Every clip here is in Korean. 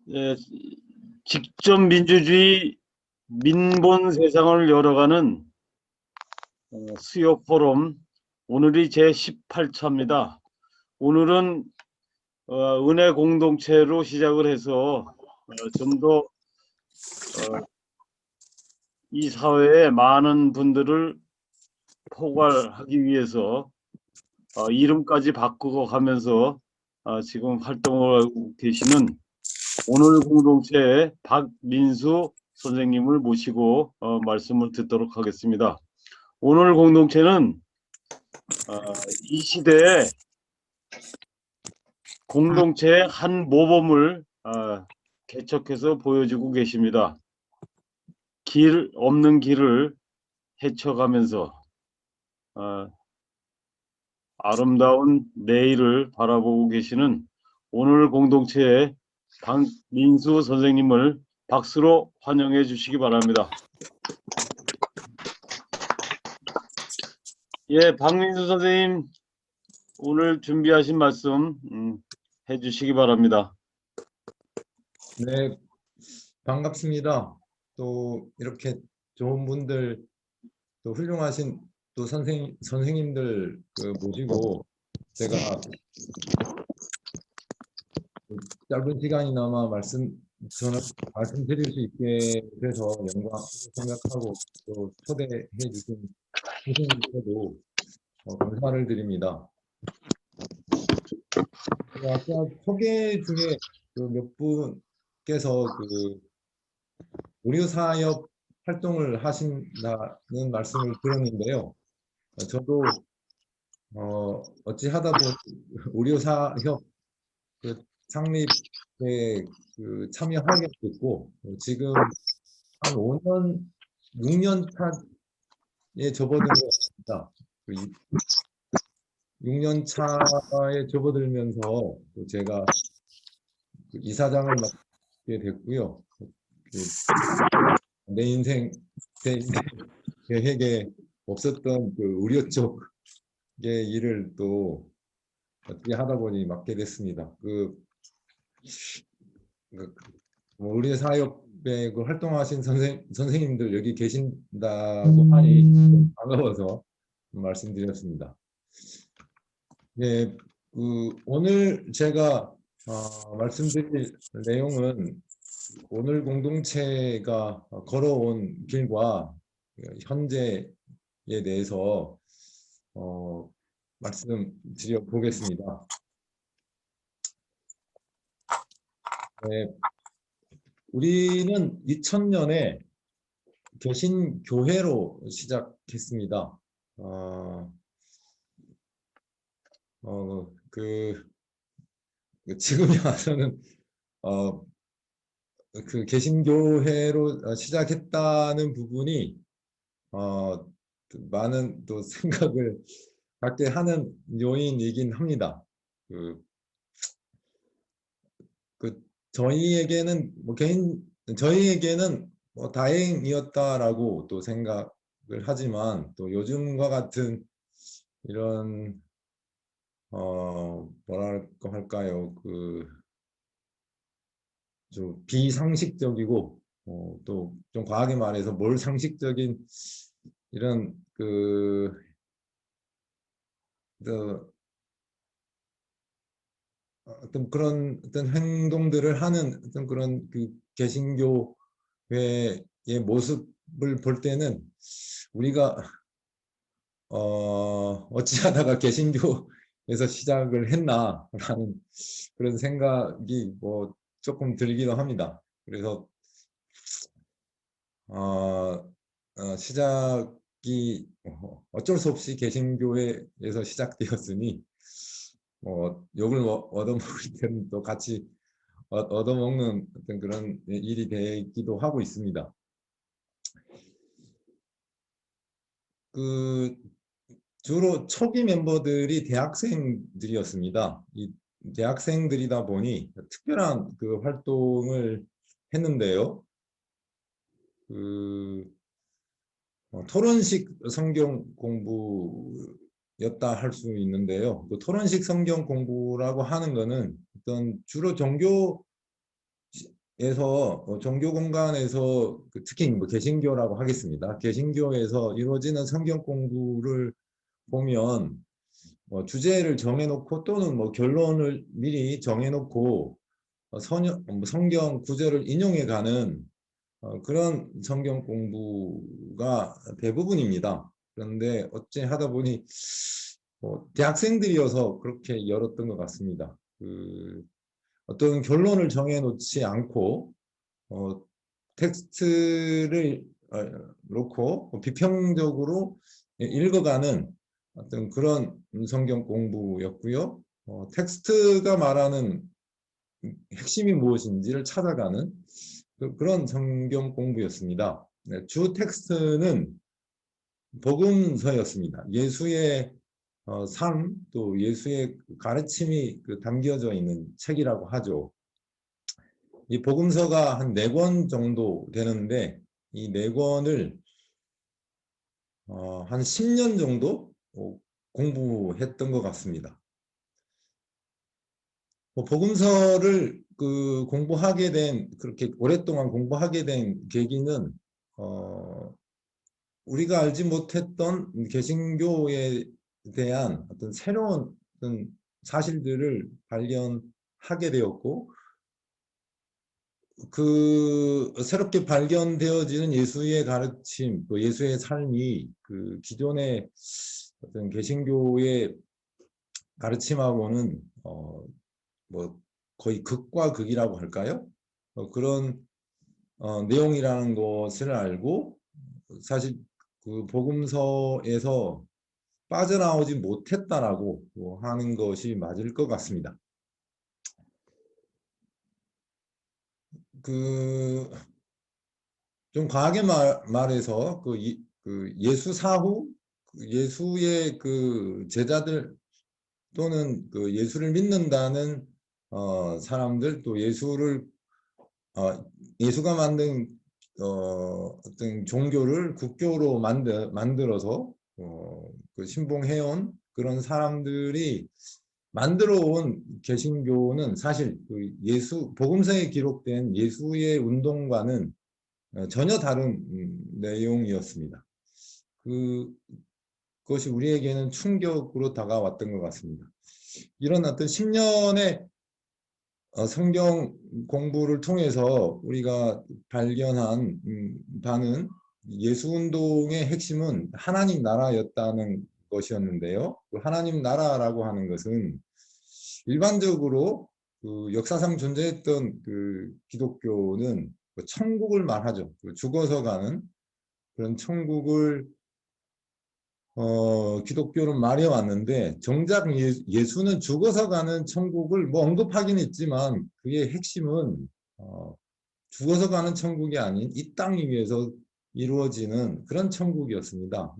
예, 직접 민주주의 민본 세상을 열어가는 수요 포럼, 오늘이 제 18차입니다. 오늘은 은혜 공동체로 시작을 해서 좀 더 이 사회에 많은 분들을 포괄하기 위해서 이름까지 바꾸고 가면서 지금 활동을 하고 계시는 오늘 공동체의 박민수 선생님을 모시고 말씀을 듣도록 하겠습니다. 오늘 공동체는 이 시대에 공동체의 한 모범을 개척해서 보여주고 계십니다. 길 없는 길을 헤쳐가면서 아름다운 내일을 바라보고 계시는 오늘 공동체의 박민수 선생님을 박수로 환영해 주시기 바랍니다. 예, 박민수 선생님, 오늘 준비하신 말씀 해주시기 바랍니다. 네, 반갑습니다. 또 이렇게 좋은 분들, 또 훌륭하신 또 선생님들 모시고 제가 짧은 시간이나마 말씀드릴 수 있게 돼서 영광 생각하고 또 초대해 주신 선생님께도 감사를 드립니다. 아까 소개 중에 몇 분께서 의료사역 활동을 하신다는 말씀을 들었는데요. 저도 어찌하다 보니 의료사협 창립에 참여하게 됐고, 지금 한 5년, 6년 차에 접어든 것 같습니다. 6년 차에 접어들면서 또 제가 이사장을 맡게 됐고요. 내 인생 계획에 없었던 의료 쪽의 일을 또 어떻게 하다 보니 맡게 됐습니다. 의료 사역에 활동하신 선생님들 여기 계신다고 하니 반가워서 말씀드렸습니다. 네, 오늘 제가 말씀드릴 내용은 오늘 공동체가 걸어온 길과 현재에 대해서 말씀드려 보겠습니다. 네, 우리는 2000년에 개신교회로 시작했습니다. 지금에 와서는 개신교회로 시작했다는 부분이 많은 또 생각을 갖게 하는 요인이긴 합니다. 저희에게는 다행이었다라고 또 생각을 하지만, 또 요즘과 같은 이런 뭐랄까 할까요, 좀 비상식적이고 또 좀 과하게 말해서 몰상식적인 이런 어떤 그런 행동들을 하는 그런 개신교회의 모습을 볼 때는 우리가 어찌하다가 개신교에서 시작을 했나라는 그런 생각이 조금 들기도 합니다. 그래서 시작이 어쩔 수 없이 개신교회에서 시작되었으니 욕을 얻어먹을 때는 또 같이 얻어먹는 어떤 그런 일이 되기도 하고 있습니다. 주로 초기 멤버들이 대학생들이었습니다. 이 대학생들이다 보니 특별한 활동을 했는데요. 토론식 성경 공부였다 할 수 있는데요. 토론식 성경 공부라고 하는 거는 어떤 주로 종교 종교 공간에서 특히 뭐 개신교라고 하겠습니다. 개신교에서 이루어지는 성경 공부를 보면 주제를 정해놓고 또는 뭐 결론을 미리 정해놓고 성경 구절을 인용해가는 그런 성경 공부가 대부분입니다. 그런데 어째 하다 보니 대학생들이어서 그렇게 열었던 것 같습니다. 어떤 결론을 정해놓지 않고 텍스트를 놓고 비평적으로 읽어가는 어떤 그런 성경 공부였고요. 텍스트가 말하는 핵심이 무엇인지를 찾아가는 그런 성경 공부였습니다. 네, 주 텍스트는 복음서였습니다. 예수의 삶, 또 예수의 가르침이 담겨져 있는 책이라고 하죠. 이 복음서가 한 4권 정도 되는데 이 4권을 한 10년 정도 공부했던 것 같습니다. 복음서를 그렇게 오랫동안 공부하게 된 계기는 우리가 알지 못했던 개신교에 대한 어떤 새로운 어떤 사실들을 발견하게 되었고, 그 새롭게 발견되어지는 예수의 가르침, 또 예수의 삶이 그 기존의 어떤 개신교의 가르침하고는 뭐 거의 극과 극이라고 할까요? 그런 내용이라는 것을 알고 사실 그 복음서에서 빠져나오지 못했다라고 하는 것이 맞을 것 같습니다. 좀 과하게 말해서 예수 사후 예수의 그 제자들 또는 그 예수를 믿는다는 사람들, 또 예수가 만든 어떤 종교를 국교로 만들어서 그 신봉해온 그런 사람들이 만들어 온 개신교는 사실 그 복음서에 기록된 예수의 운동과는 전혀 다른 내용이었습니다. 그것이 우리에게는 충격으로 다가왔던 것 같습니다. 이런 어떤 10년의 성경 공부를 통해서 우리가 발견한 바는 예수운동의 핵심은 하나님 나라였다는 것이었는데요. 그 하나님 나라라고 하는 것은 일반적으로 그 역사상 존재했던 그 기독교는 천국을 말하죠. 죽어서 가는 그런 천국을 기독교는 말해왔는데 정작 예수는 죽어서 가는 천국을 뭐 언급하긴 했지만 그의 핵심은 죽어서 가는 천국이 아닌 이 땅 위에서 이루어지는 그런 천국이었습니다.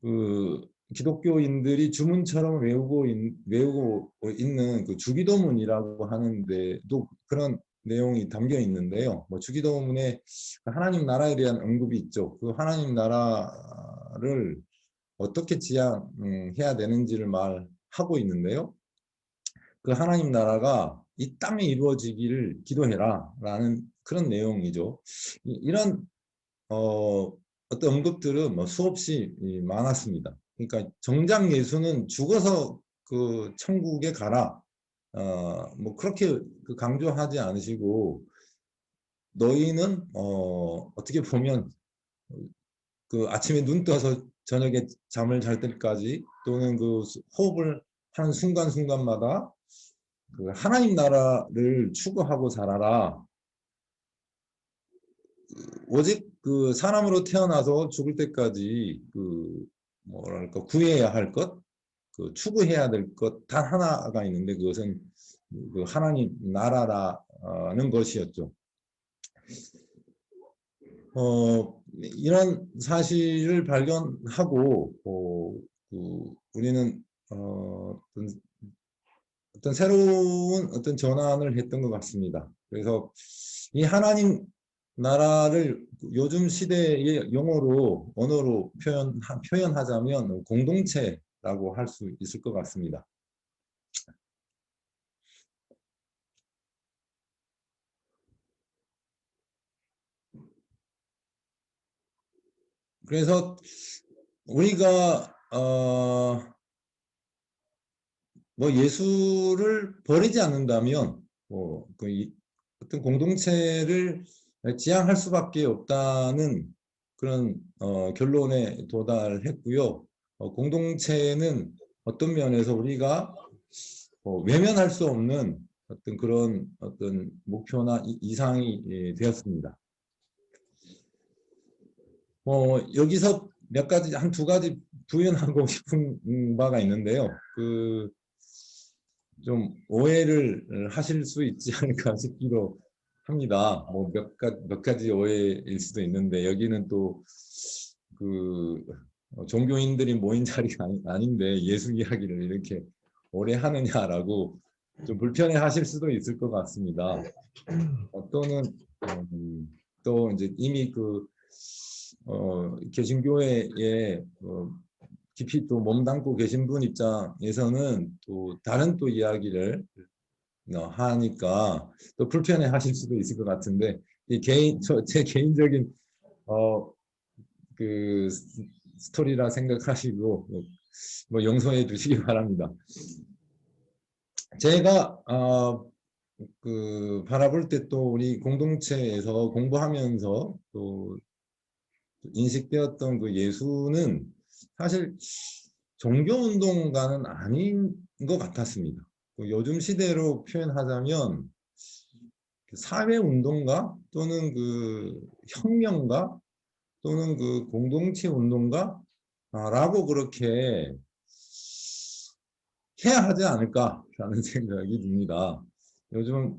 그 기독교인들이 주문처럼 외우고 있는 그 주기도문이라고 하는데도 그런 내용이 담겨 있는데요. 주기도문에 하나님 나라에 대한 언급이 있죠. 그 하나님 나라를 어떻게 지향해야 되는지를 말하고 있는데요. 그 하나님 나라가 이 땅에 이루어지기를 기도해라 라는 그런 내용이죠. 이런 어떤 언급들은 수없이 많았습니다. 그러니까 정작 예수는 죽어서 그 천국에 가라 그렇게 강조하지 않으시고 너희는 어떻게 보면 그 아침에 눈 떠서 저녁에 잠을 잘 때까지 또는 그 호흡을 하는 순간순간마다 그 하나님 나라를 추구하고 살아라. 오직 그 사람으로 태어나서 죽을 때까지 그 뭐랄까 구해야 할 것, 그 추구해야 될 것 단 하나가 있는데 그것은 그 하나님 나라라는 것이었죠. 이런 사실을 발견하고 우리는 어떤 새로운 어떤 전환을 했던 것 같습니다. 그래서 이 하나님 나라를 요즘 시대의 언어로 표현하자면 공동체라고 할 수 있을 것 같습니다. 그래서 우리가 뭐 예수를 버리지 않는다면 어떤 공동체를 지향할 수밖에 없다는 그런 결론에 도달했고요. 공동체는 어떤 면에서 우리가 외면할 수 없는 어떤 그런 어떤 목표나 이상이 되었습니다. 여기서 몇 가지, 한 두 가지 부연하고 싶은 바가 있는데요. 좀 오해를 하실 수 있지 않을까 싶기도 합니다. 뭐 몇 가지 오해일 수도 있는데, 여기는 또 종교인들이 모인 자리가 아닌데 예수 이야기를 이렇게 오래 하느냐라고 좀 불편해 하실 수도 있을 것 같습니다. 또는 또 이제 이미 개신교회에 깊이 또 몸담고 계신 분 입장에서는 또 다른 또 이야기를 하니까 또 불편해 하실 수도 있을 것 같은데, 제 개인적인 스토리라 생각하시고 뭐 용서해 주시기 바랍니다. 제가 바라볼 때 또 우리 공동체에서 공부하면서 또 인식되었던 그 예수는 사실 종교운동가는 아닌 것 같았습니다. 요즘 시대로 표현하자면 사회운동가 또는 혁명가 또는 공동체 운동가라고 그렇게 해야 하지 않을까라는 생각이 듭니다. 요즘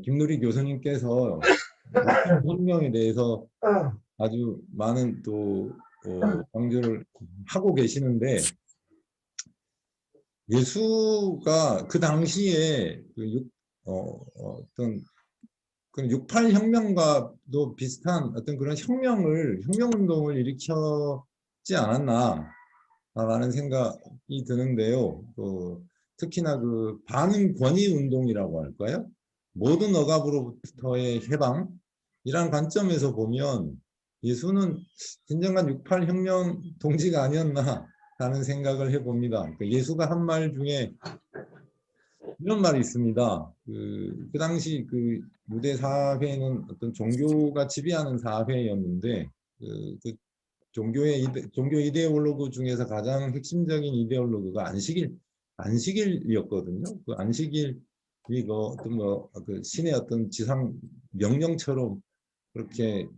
김누리 교수님께서 혁명에 대해서 아주 많은 또 강조를 하고 계시는데, 예수가 그 당시에 어떤 6.8 혁명과도 비슷한 어떤 그런 혁명운동을 일으켰지 않았나라는 생각이 드는데요. 특히나 반응 권위 운동이라고 할까요? 모든 억압으로부터의 해방이란 관점에서 보면 예수는 진정한 6.8 혁명 동지가 아니었나라는 생각을 해봅니다. 예수가 한 말 중에 이런 말이 있습니다. 그 당시 유대 사회는 어떤 종교가 지배하는 사회였는데, 종교 이데올로그 중에서 가장 핵심적인 이데올로그가 안식일이었거든요. 안식일이 신의 어떤 지상 명령처럼 그렇게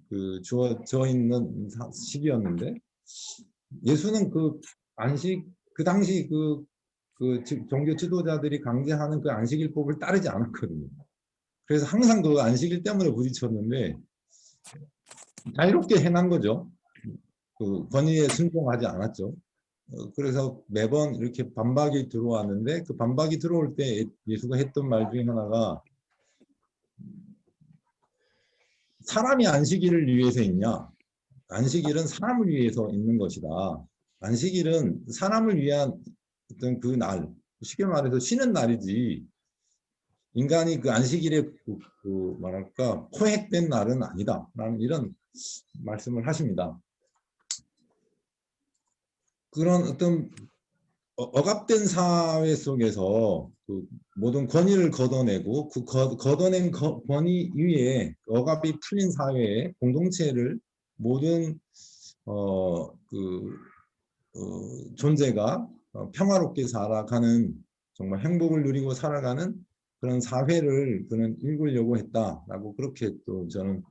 주어져 있는 시기였는데, 예수는 그 당시 종교 지도자들이 강제하는 그 안식일법을 따르지 않았거든요. 그래서 항상 안식일 때문에 부딪혔는데 자유롭게 행한 거죠. 권위에 순종하지 않았죠. 그래서 매번 이렇게 반박이 들어왔는데, 그 반박이 들어올 때 예수가 했던 말 중에 하나가, 사람이 안식일을 위해서 있냐? 안식일은 사람을 위해서 있는 것이다. 안식일은 사람을 위한 어떤 날, 쉽게 말해서 쉬는 날이지, 인간이 안식일에 뭐랄까 포획된 날은 아니다라는 이런 말씀을 하십니다. 그런 어떤 억압된 사회 속에서 모든 권위를 걷어내고 걷어낸 권위 위에 억압이 풀린 사회에 공동체를 모든 존재가 평화롭게 살아가는, 정말 행복을 누리고 살아가는 그런 사회를 그는 일구려고 했다라고 그렇게 또 저는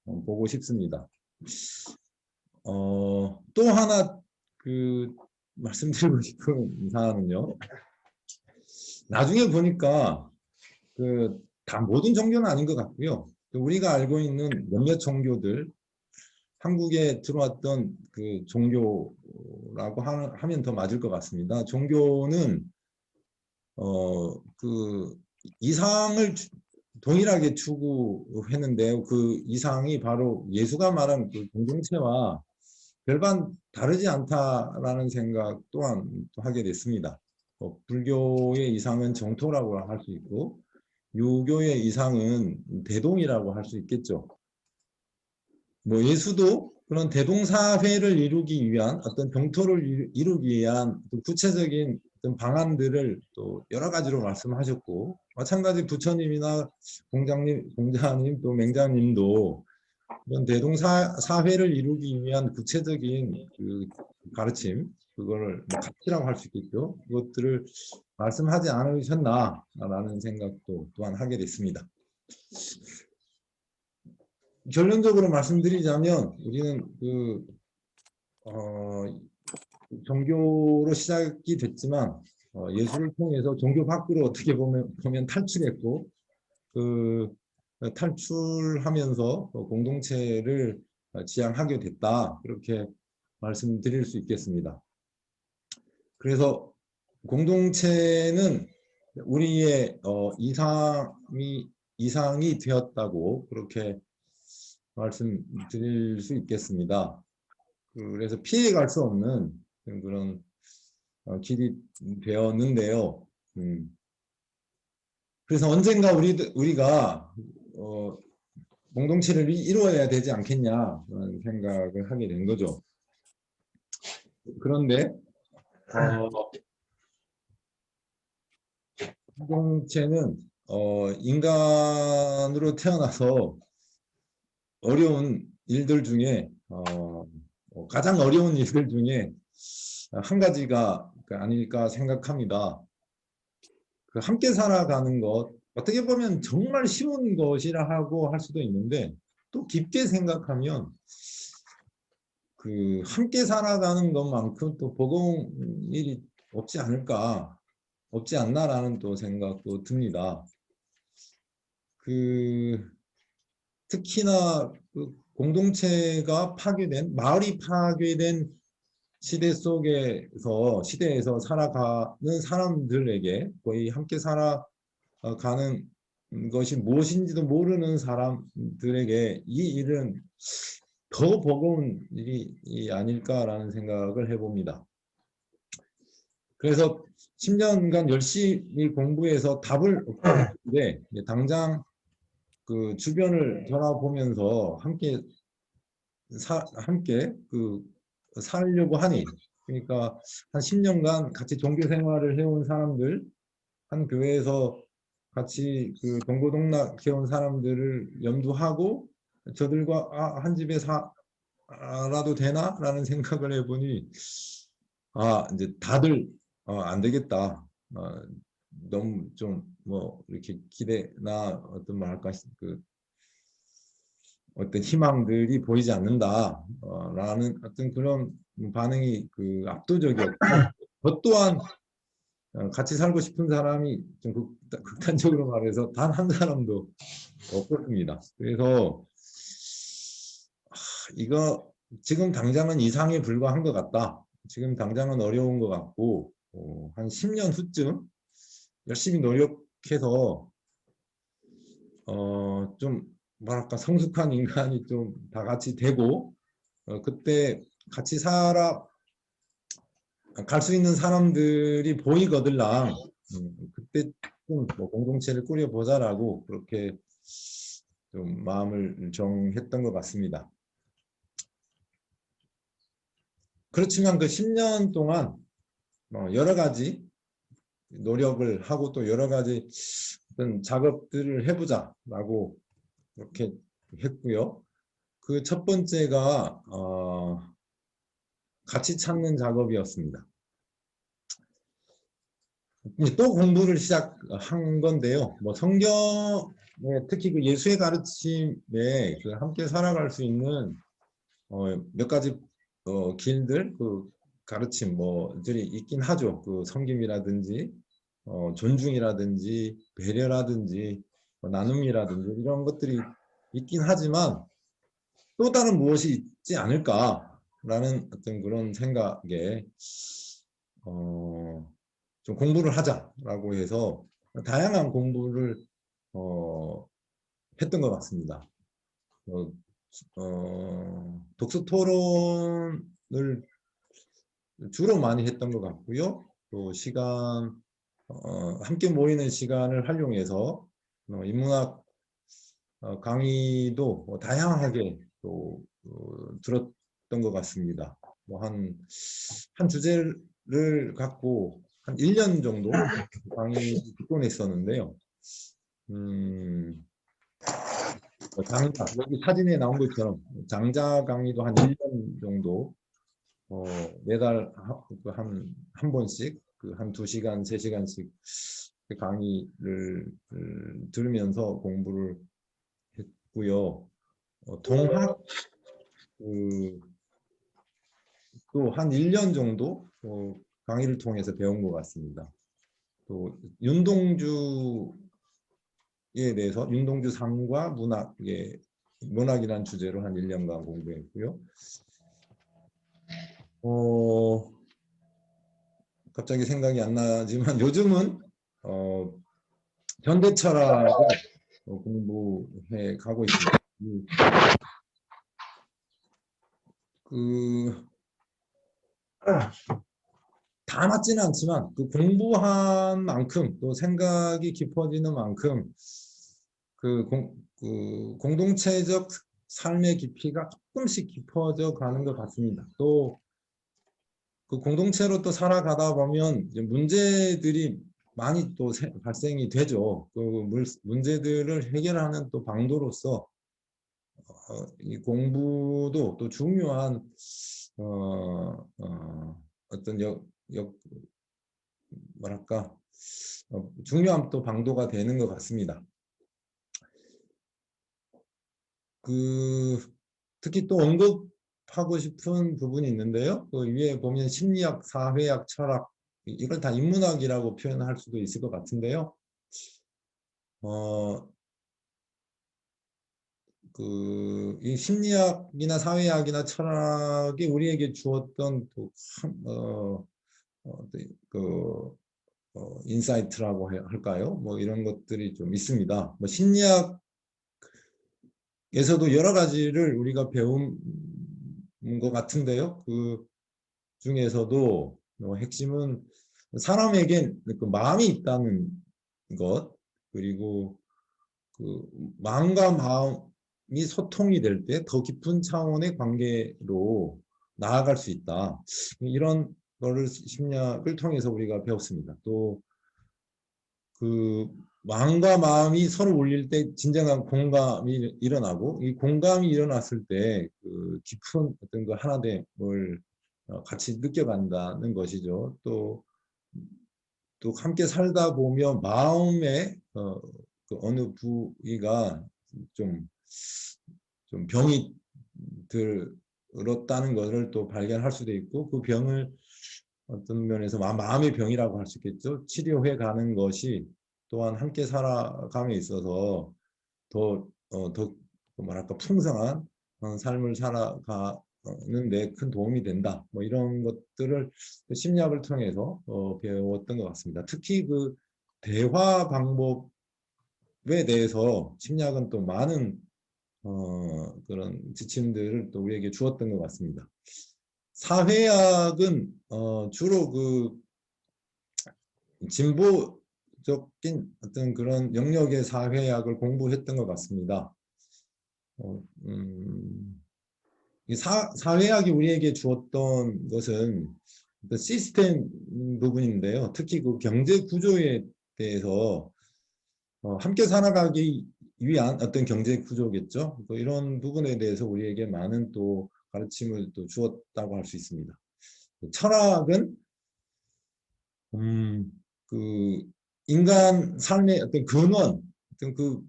보고 싶습니다. 또 하나 말씀드리고 싶은 사안은요, 나중에 보니까 다 모든 종교는 아닌 것 같고요. 우리가 알고 있는 몇몇 종교들, 한국에 들어왔던 종교라고 하면 더 맞을 것 같습니다. 종교는 이상을 동일하게 추구했는데요. 그 이상이 바로 예수가 말한 공동체와 별반 다르지 않다라는 생각 또한 또 하게 됐습니다. 불교의 이상은 정토라고 할 수 있고, 유교의 이상은 대동이라고 할 수 있겠죠. 예수도 그런 대동사회를 이루기 위한 어떤 병토를 이루기 위한 또 구체적인 어떤 방안들을 또 여러 가지로 말씀하셨고, 마찬가지 부처님이나 공자님 또 맹자님도 이런 대동사회를 이루기 위한 구체적인 그 가르침, 그거를 뭐 가치라고 할 수 있겠죠. 그것들을 말씀하지 않으셨나라는 생각도 또한 하게 됐습니다. 결론적으로 말씀드리자면 우리는 종교로 시작이 됐지만 예술을 통해서 종교 밖으로 어떻게 보면 탈출했고, 그 탈출하면서 공동체를 지향하게 됐다, 그렇게 말씀드릴 수 있겠습니다. 그래서 공동체는 우리의 이상이 되었다고 그렇게 말씀드릴 수 있겠습니다. 그래서 피해갈 수 없는 그런 길이 되었는데요. 그래서 언젠가 우리가 공동체를 이루어야 되지 않겠냐라는 생각을 하게 된 거죠. 그런데 공동체는 인간으로 태어나서 어려운 일들 중에 가장 어려운 일들 중에 한 가지가 아닐까 생각합니다. 그 함께 살아가는 것, 어떻게 보면 정말 쉬운 것이라고 할 수도 있는데, 또 깊게 생각하면 그 함께 살아가는 것만큼 또 버거운 일이 없지 않나라는 또 생각도 듭니다. 특히나 그 공동체가 파괴된, 마을이 파괴된 시대에서 살아가는 사람들에게, 거의 함께 살아가는 것이 무엇인지도 모르는 사람들에게 이 일은 더 버거운 일이 아닐까라는 생각을 해봅니다. 그래서 10년간 열심히 공부해서 답을 얻고 있는데, 당장 그 주변을 돌아보면서 함께 살려고 하니, 그러니까 한 10년간 같이 종교 생활을 해온 사람들, 한 교회에서 같이 그 동고동락해온 사람들을 염두하고 저들과 한 집에 살아도 되나라는 생각을 해보니, 이제 다들 안 되겠다. 너무 좀 뭐 이렇게 기대나 어떤 말할까 어떤 희망들이 보이지 않는다 라는 어떤 그런 반응이 압도적이었고, 저 또한 같이 살고 싶은 사람이 좀 극단적으로 말해서 단 한 사람도 없었습니다. 그래서 이거 지금 당장은 이상에 불과한 것 같다, 지금 당장은 어려운 것 같고, 한 10년 후쯤 열심히 노력해서 좀 뭐랄까 성숙한 인간이 좀 다 같이 되고, 그때 같이 갈 수 있는 사람들이 보이거들랑 그때 좀 뭐 공동체를 꾸려보자라고 그렇게 좀 마음을 정했던 것 같습니다. 그렇지만 그 10년 동안 여러 가지 노력을 하고 또 여러 가지 어떤 작업들을 해보자라고 그렇게 했고요. 그 첫 번째가 가치 찾는 작업이었습니다. 또 공부를 시작한 건데요. 뭐 성경에, 특히 그 예수의 가르침에 함께 살아갈 수 있는 몇 가지 길들, 가르침 뭐들이 있긴 하죠. 섬김이라든지 존중이라든지 배려라든지 나눔이라든지 이런 것들이 있긴 하지만, 또 다른 무엇이 있지 않을까라는 어떤 그런 생각에 좀 공부를 하자라고 해서 다양한 공부를 했던 것 같습니다. 독서 토론을 주로 많이 했던 것 같고요. 또 함께 모이는 시간을 활용해서 인문학 강의도 다양하게 또 들었던 것 같습니다. 뭐 한 주제를 갖고 한 1년 정도 강의 듣곤 했었는데요. 장자, 여기 사진에 나온 것처럼 장자 강의도 한 1년 정도 매달 한 번씩 한 2시간, 3시간씩 강의를 들으면서 공부를 했고요. 동학 또 한 1년 정도 강의를 통해서 배운 것 같습니다. 또 윤동주에 대해서 윤동주 삶과 문학이라는 주제로 한 1년간 공부했고요. 갑자기 생각이 안 나지만 요즘은 현대 철학을 공부해 가고 있습니다. 다 맞지는 않지만 공부한 만큼 또 생각이 깊어지는 만큼 공동체적 삶의 깊이가 조금씩 깊어져 가는 것 같습니다. 또 공동체로 또 살아가다 보면 문제들이 많이 또 발생이 되죠. 문제들을 해결하는 또 방도로서 이 공부도 또 중요한 어떤 뭐랄까 중요한 또 방도가 되는 것 같습니다. 특히 또 언급하고 싶은 부분이 있는데요. 위에 보면 심리학, 사회학, 철학 이걸 다 인문학이라고 표현할 수도 있을 것 같은데요. 이 심리학이나 사회학이나 철학이 우리에게 주었던 인사이트라고 할까요? 뭐 이런 것들이 좀 있습니다. 뭐 심리학에서도 여러 가지를 우리가 배운 것 같은데요. 그 중에서도 핵심은 사람에겐 마음이 있다는 것, 그리고 마음과 마음이 소통이 될 때 더 깊은 차원의 관계로 나아갈 수 있다. 이런 거를 심리학을 통해서 우리가 배웠습니다. 또 마음과 마음이 서로 울릴 때 진정한 공감이 일어나고, 이 공감이 일어났을 때 깊은 어떤 하나됨을 같이 느껴간다는 것이죠. 또 함께 살다 보면 마음의 어느 부위가 좀 병이 들었다는 것을 또 발견할 수도 있고, 그 병을 어떤 면에서 마음의 병이라고 할 수 있겠죠. 치료해 가는 것이 또한 함께 살아감에 있어서 더 뭐랄까 풍성한 삶을 살아가는 데 큰 도움이 된다. 뭐 이런 것들을 심리학을 통해서 배웠던 것 같습니다. 특히 대화 방법에 대해서 심리학은 또 많은 그런 지침들을 또 우리에게 주었던 것 같습니다. 사회학은 주로 진보적인 어떤 그런 영역의 사회학을 공부했던 것 같습니다. 사회학이 우리에게 주었던 것은 시스템 부분인데요. 특히 경제 구조에 대해서 함께 살아가기 위한 어떤 경제 구조겠죠. 이런 부분에 대해서 우리에게 많은 또 가르침을 또 주었다고 할 수 있습니다. 철학은 인간 삶의 어떤 근원, 어떤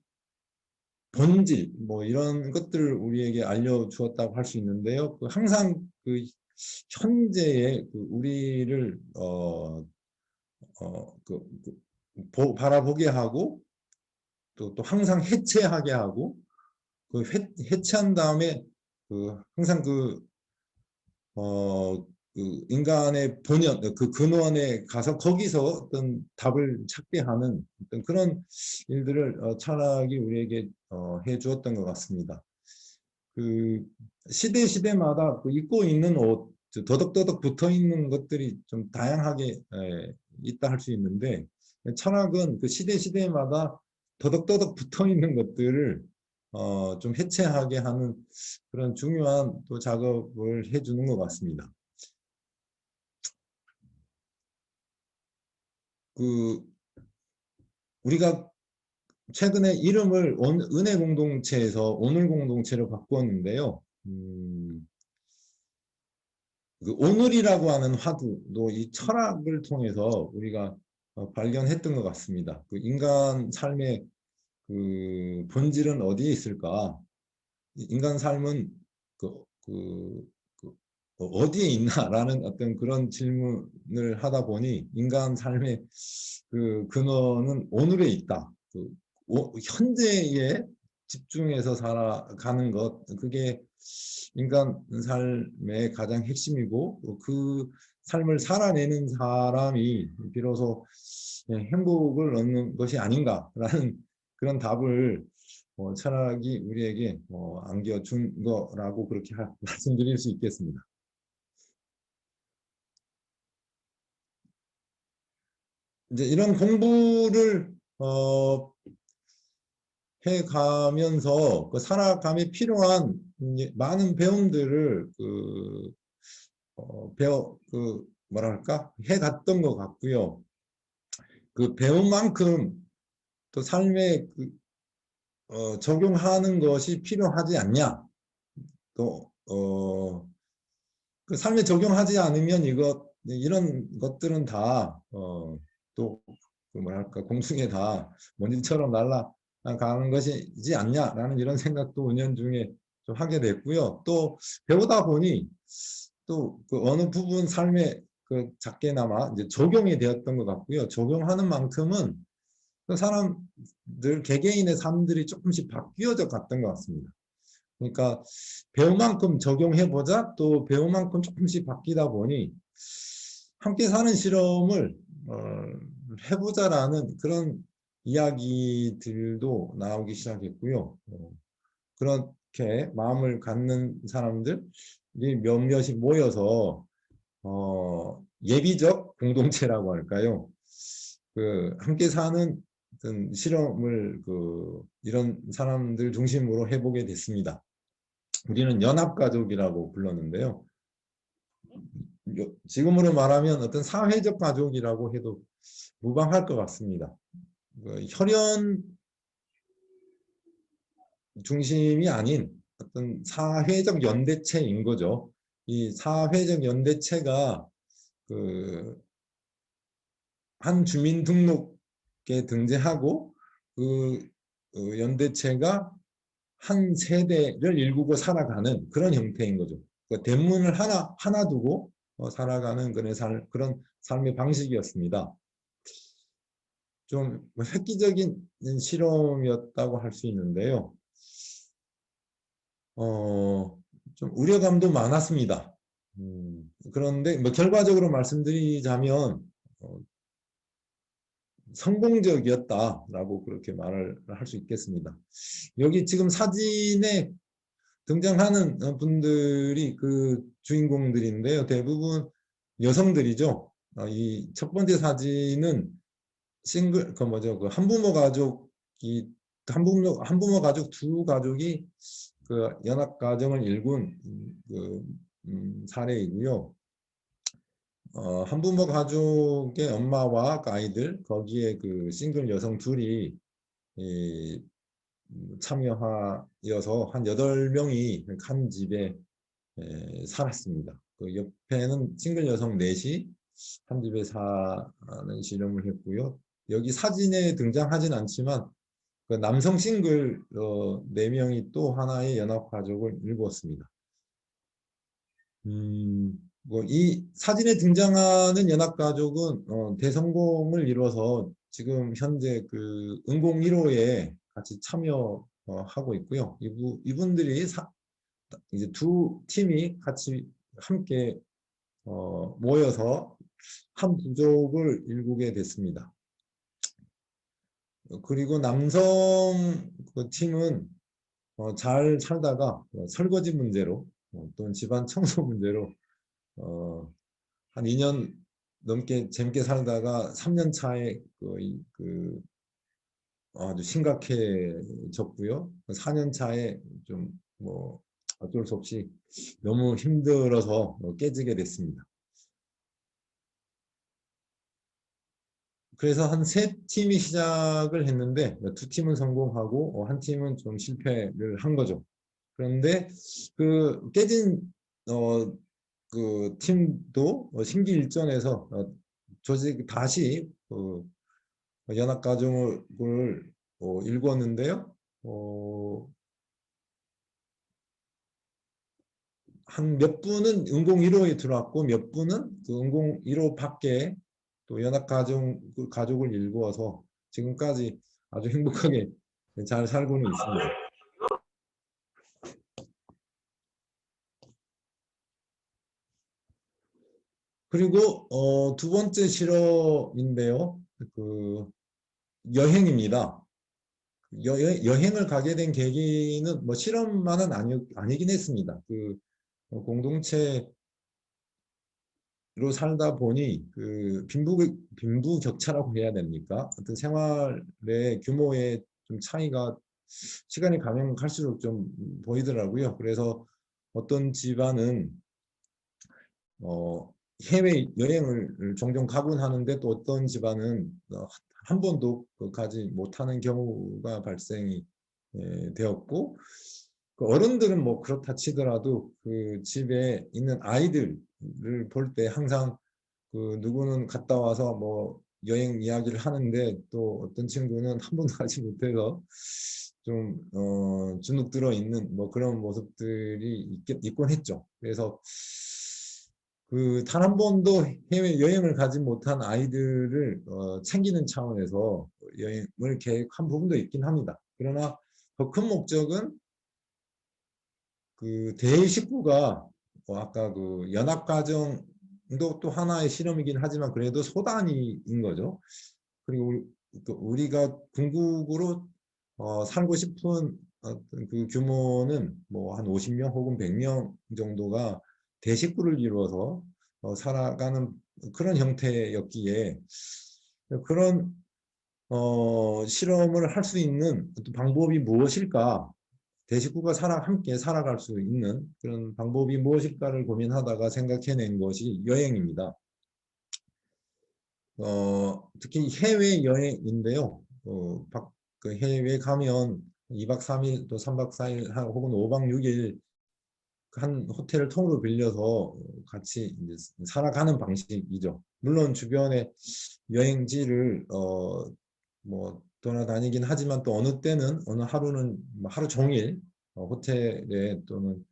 본질, 뭐 이런 것들을 우리에게 알려주었다고 할 수 있는데요. 항상 현재의 우리를 바라보게 하고 또 항상 해체하게 하고 해체한 다음에 항상 인간의 본연, 근원에 가서 거기서 어떤 답을 찾게 하는 어떤 그런 일들을 철학이 우리에게 해 주었던 것 같습니다. 시대마다 입고 있는 옷, 더덕더덕 붙어 있는 것들이 좀 다양하게 있다 할 수 있는데, 철학은 시대마다 더덕더덕 붙어 있는 것들을 좀 해체하게 하는 그런 중요한 또 작업을 해주는 것 같습니다. 우리가 최근에 이름을 은혜 공동체에서 오늘 공동체로 바꾸었는데요. 오늘이라고 하는 화두도 이 철학을 통해서 우리가 발견했던 것 같습니다. 인간 삶의 본질은 어디에 있을까? 인간 삶은 어디에 있나라는 어떤 그런 질문을 하다 보니 인간 삶의 근원은 오늘에 있다. 현재에 집중해서 살아가는 것, 그게 인간 삶의 가장 핵심이고 그 삶을 살아내는 사람이 비로소 행복을 얻는 것이 아닌가라는 그런 답을 철학이 우리에게 안겨준 거라고 그렇게 말씀드릴 수 있겠습니다. 이제 이런 공부를 해가면서 살아감에 필요한 많은 배움들을 뭐랄까 해갔던 것 같고요. 그 배운 만큼 또 삶에 적용하는 것이 필요하지 않냐. 또 그 삶에 적용하지 않으면 이런 것들은 다 또 뭐랄까 공중에 다 먼지처럼 날아가는 것이지 않냐라는 이런 생각도 은연중에 좀 하게 됐고요. 또 배우다 보니 또 어느 부분 삶에 작게나마 이제 적용이 되었던 것 같고요. 적용하는 만큼은 그 사람들 개개인의 삶들이 조금씩 바뀌어져 갔던 것 같습니다. 그러니까 배운 만큼 적용해보자, 또 배운 만큼 조금씩 바뀌다 보니 함께 사는 실험을 해보자라는 그런 이야기들도 나오기 시작했고요. 그렇게 마음을 갖는 사람들이 몇몇이 모여서 예비적 공동체라고 할까요? 함께 사는 어떤 실험을 이런 사람들 중심으로 해보게 됐습니다. 우리는 연합가족이라고 불렀는데요. 지금으로 말하면 어떤 사회적 가족이라고 해도 무방할 것 같습니다. 혈연 중심이 아닌 어떤 사회적 연대체인 거죠. 이 사회적 연대체가 한 주민등록에 등재하고 연대체가 한 세대를 일구고 살아가는 그런 형태인 거죠. 대문을 하나 두고 살아가는 그런 삶의 방식이었습니다. 좀 획기적인 실험이었다고 할 수 있는데요. 좀 우려감도 많았습니다. 그런데 결과적으로 말씀드리자면 성공적이었다라고 그렇게 말을 할 수 있겠습니다. 여기 지금 사진에 등장하는 분들이 주인공들인데요. 대부분 여성들이죠. 이 첫 번째 사진은 한부모 가족 두 가족이 연합 가정을 일군 사례이고요. 한부모 가족의 엄마와 아이들, 거기에 싱글 여성 둘이 참여하여서 한 8명이 한 집에 살았습니다. 옆에는 싱글 여성 넷이 한 집에 사는 실험을 했고요. 여기 사진에 등장하진 않지만 남성 싱글 4명이 또 하나의 연합가족을 이루었습니다. 이 사진에 등장하는 연합가족은 대성공을 이뤄서 지금 현재 은공 1호에 같이 참여하고 있고요. 이분들이 이제 두 팀이 같이 함께 모여서 한 부족을 일구게 됐습니다. 그리고 남성 팀은 잘 살다가 설거지 문제로 또는 집안 청소 문제로 한 2년 넘게 재밌게 살다가 3년 차에 아주 심각해졌고요. 4년 차에 좀 뭐 어쩔 수 없이 너무 힘들어서 깨지게 됐습니다. 그래서 한 세 팀이 시작을 했는데 두 팀은 성공하고 한 팀은 좀 실패를 한 거죠. 그런데 그 깨진 그 팀도 심기일전해서 조직 다시 연합가정을 일궜는데요. 한 몇 분은 은공 1호에 들어왔고 몇 분은 그 은공 1호 밖에 또 가족을 일구어서 지금까지 아주 행복하게 잘 살고는 있습니다. 그리고 두 번째 실험인데요. 그 여행입니다. 여행을 가게 된 계기는 뭐 실험만은 아니긴 했습니다. 그 공동체로 살다 보니 그 빈부격차라고 해야 됩니까? 어떤 생활의 규모의 좀 차이가 시간이 가면 갈수록 좀 보이더라고요. 그래서 어떤 집안은 해외 여행을 종종 가곤 하는데 또 어떤 집안은 한 번도 가지 못하는 경우가 발생이 되었고, 그 어른들은 뭐 그렇다 치더라도 그 집에 있는 아이들을 볼 때 항상 그 누구는 갔다 와서 뭐 여행 이야기를 하는데 또 어떤 친구는 한 번도 가지 못해서 좀 주눅 들어 있는 뭐 그런 모습들이 있곤 했죠. 그래서 그 단 한 번도 해외 여행을 가지 못한 아이들을 챙기는 차원에서 여행을 계획한 부분도 있긴 합니다. 그러나 더 큰 목적은 그 대식구가 아까 그 연합가정도 또 하나의 실험이긴 하지만 그래도 소단위인 거죠. 그리고 우리가 궁극으로 살고 싶은 어떤 그 규모는 뭐 한 50명 혹은 100명 정도가 대식구를 이루어서 살아가는 그런 형태였기에 그런 실험을 할 수 있는 어떤 방법이 무엇일까? 대식구가 함께 살아갈 수 있는 그런 방법이 무엇일까를 고민하다가 생각해낸 것이 여행입니다. 특히 해외여행인데요. 그 해외 가면 2박 3일 또 3박 4일 혹은 5박 6일 한 호텔을 통으로 빌려서 같이 이제 살아가는 방식이죠. 물론 주변에 여행지를 뭐 돌아다니긴 하지만 또 어느 때는 어느 하루는 뭐 하루 종일 호텔에 또는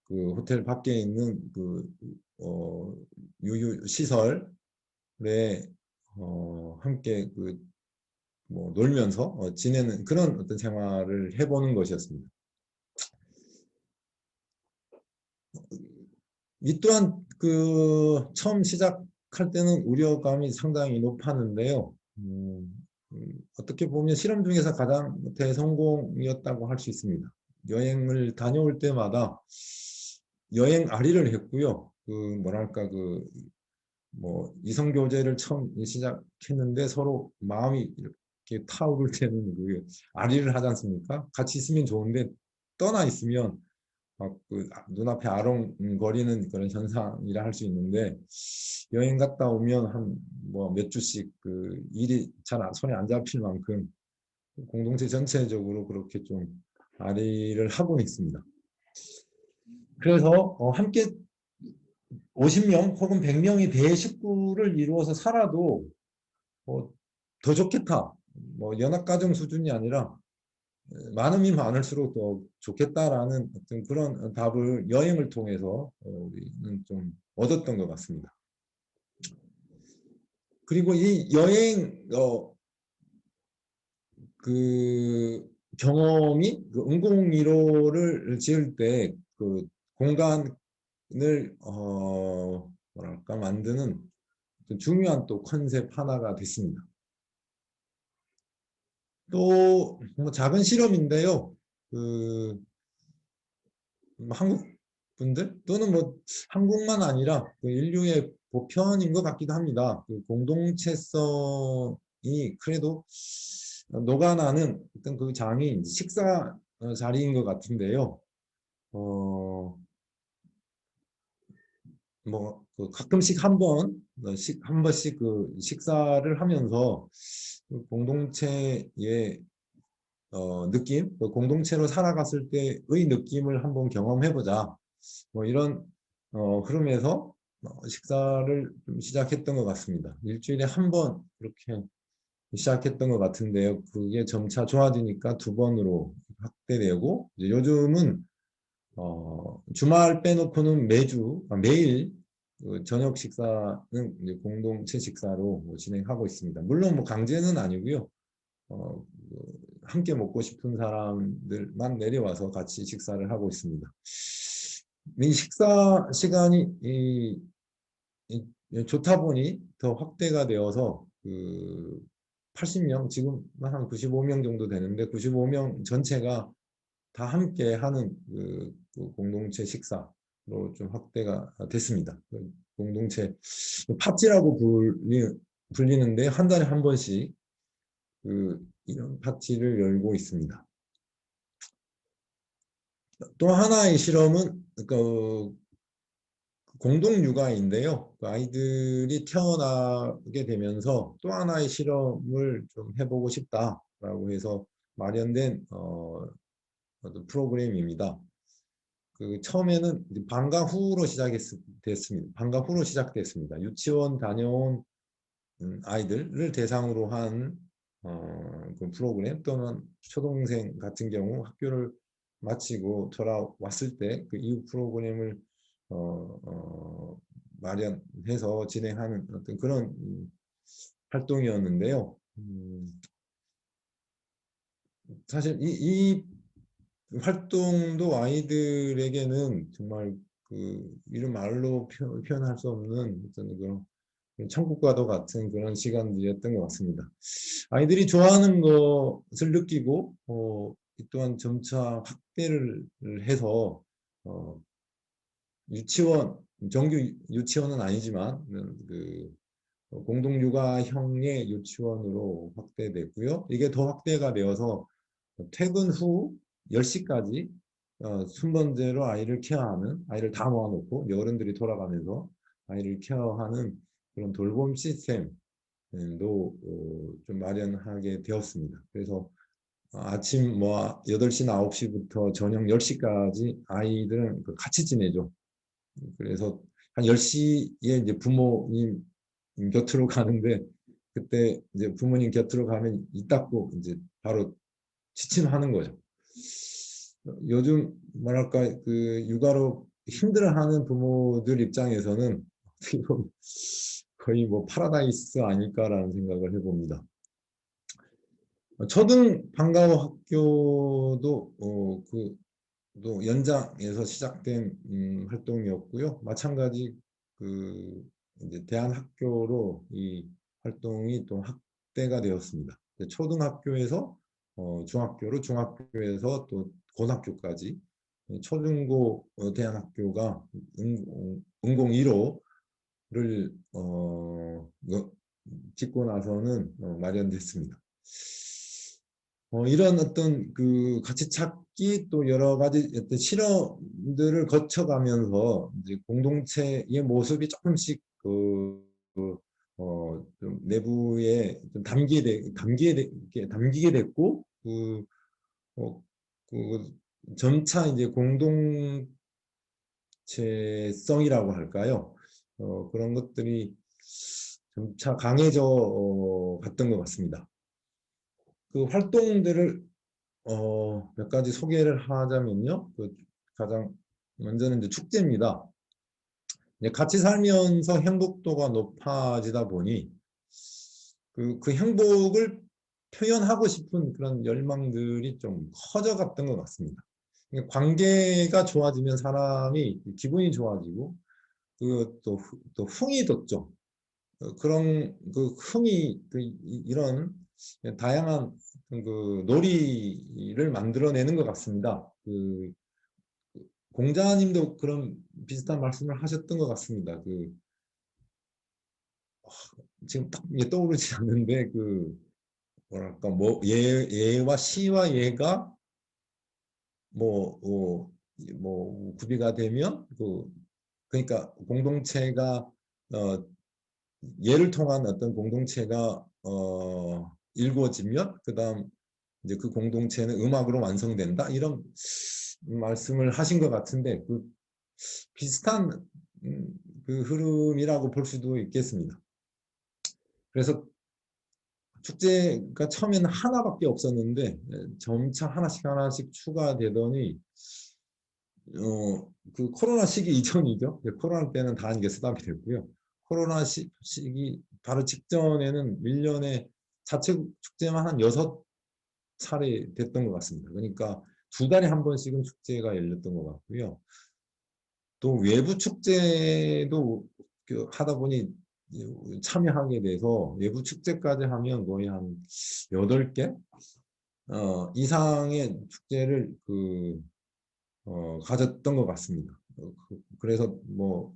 그 호텔 밖에 있는 그 유유 시설에 함께 그 뭐 놀면서 지내는 그런 어떤 생활을 해보는 것이었습니다. 이 또한 그 처음 시작할 때는 우려감이 상당히 높았는데요. 어떻게 보면 실험 중에서 가장 대성공이었다고 할 수 있습니다. 여행을 다녀올 때마다 여행 아리를 했고요. 그 뭐랄까 그 뭐 이성 교제를 처음 시작했는데 서로 마음이 이렇게 타오를 때는 그 아리를 하지 않습니까? 같이 있으면 좋은데 떠나 있으면 막 그 눈앞에 아롱거리는 그런 현상이라 할 수 있는데 여행 갔다 오면 한 뭐 몇 주씩 그 일이 잘 손에 안 잡힐 만큼 공동체 전체적으로 그렇게 좀 아리를 하고 있습니다. 그래서 함께 50명 혹은 100명이 대식구를 이루어서 살아도 더 좋겠다. 뭐 연합가정 수준이 아니라 많으면 많을수록 더 좋겠다라는 어떤 그런 답을 여행을 통해서 우리는 좀 얻었던 것 같습니다. 그리고 이 여행 그 경험이 그 응공일호를 지을 때 그 공간을 뭐랄까 만드는 중요한 또 컨셉 하나가 됐습니다. 또 뭐 작은 실험인데요. 그 한국 분들 또는 뭐 한국만 아니라 그 인류의 보편인 것 같기도 합니다. 그 공동체성이 그래도 녹아나는 어떤 그 장이 식사 자리인 것 같은데요. 그 가끔씩 한 번씩 그 식사를 하면서 그 공동체의 느낌, 그 공동체로 살아갔을 때의 느낌을 한번 경험해보자. 뭐 이런 흐름에서 식사를 좀 시작했던 것 같습니다. 일주일에 한 번 그렇게 시작했던 것 같은데요. 그게 점차 좋아지니까 두 번으로 확대되고, 이제 요즘은 주말 빼놓고는 매일 그 저녁 식사는 이제 공동체 식사로 진행하고 있습니다. 물론 뭐 강제는 아니고요. 함께 먹고 싶은 사람들만 내려와서 같이 식사를 하고 있습니다. 이 식사 시간이 좋다 보니 더 확대가 되어서 그 80명, 지금 한 95명 정도 되는데 95명 전체가 다 함께 하는 그 공동체 식사로 좀 확대가 됐습니다. 그 공동체 파티라고 불리는데 한 달에 한 번씩 이런 파티를 열고 있습니다. 또 하나의 실험은 그 공동 육아인데요. 그 아이들이 태어나게 되면서 또 하나의 실험을 좀 해보고 싶다라고 해서 마련된 어떤 프로그램입니다. 그 처음에는 방과 후로 됐습니다. 방과 후로 시작됐습니다. 유치원 다녀온 아이들을 대상으로 한 그 프로그램, 또는 초등생 같은 경우 학교를 마치고 돌아왔을 때 그 이후 프로그램을 마련해서 진행하는 어떤 그런 활동이었는데요. 사실 이 활동도 아이들에게는 정말 이런 말로 표현할 수 없는 어떤 그런 천국과도 같은 그런 시간들이었던 것 같습니다. 아이들이 좋아하는 것을 느끼고 또한 점차 확대를 해서 정규 유치원은 아니지만 그 공동육아형의 유치원으로 확대됐고요. 이게 더 확대가 되어서 퇴근 후 10시까지 순번제로 아이를 다 모아놓고 어른들이 돌아가면서 아이를 케어하는 그런 돌봄 시스템도 좀 마련하게 되었습니다. 그래서 아침 8시나 9시부터 저녁 10시까지 아이들은 같이 지내죠. 그래서 한 10시에 이제 부모님 곁으로 가는데, 그때 이제 부모님 곁으로 가면 이 닦고 이제 바로 취침하는 거죠. 요즘 뭐랄까 육아로 힘들어하는 부모들 입장에서는 거의 뭐 파라다이스 아닐까라는 생각을 해봅니다. 초등 방과후 학교도 또 연장에서 시작된 활동이었고요. 마찬가지 이제 대안학교로 이 활동이 또 확대가 되었습니다. 초등학교에서 중학교로, 중학교에서 또 고등학교까지 초중고 대안학교가 응공 1호를 짓고 나서는 마련됐습니다. 이런 어떤 같이 찾기, 또 여러 가지 어떤 실험들을 거쳐가면서 이제 공동체의 모습이 조금씩 좀 내부에 좀 담기게 됐고, 점차 이제 공동체성이라고 할까요? 그런 것들이 점차 강해져 갔던 것 같습니다. 그 활동들을 몇 가지 소개를 하자면요. 가장 먼저는 이제 축제입니다. 같이 살면서 행복도가 높아지다 보니 그 행복을 표현하고 싶은 그런 열망들이 좀 커져갔던 것 같습니다. 관계가 좋아지면 사람이 기분이 좋아지고 또 흥이 돋죠. 그런 흥이 이런 다양한 놀이를 만들어내는 것 같습니다. 공자님도 그런 비슷한 말씀을 하셨던 것 같습니다. 지금 딱 떠오르지 않는데 뭐랄까 뭐 예와 시와 예가 뭐 구비가 되면 그러니까 공동체가 예를 통한 어떤 공동체가 일구어지면 그다음 이제 그 공동체는 음악으로 완성된다 이런 말씀을 하신 것 같은데 그 비슷한 그 흐름이라고 볼 수도 있겠습니다. 그래서 축제가 처음에는 하나밖에 없었는데 점차 하나씩 추가되더니 그 코로나 시기 이전이죠. 코로나 때는 다 이게 스탑이 됐고요. 코로나 시기 바로 직전에는 1년에 자체 축제만 한 6차례 됐던 것 같습니다. 그러니까 2달에 한 번씩은 축제가 열렸던 것 같고요. 또 외부 축제도 하다 보니 참여하게 돼서 외부 축제까지 하면 거의 한 8개 이상의 축제를 가졌던 것 같습니다. 그래서 뭐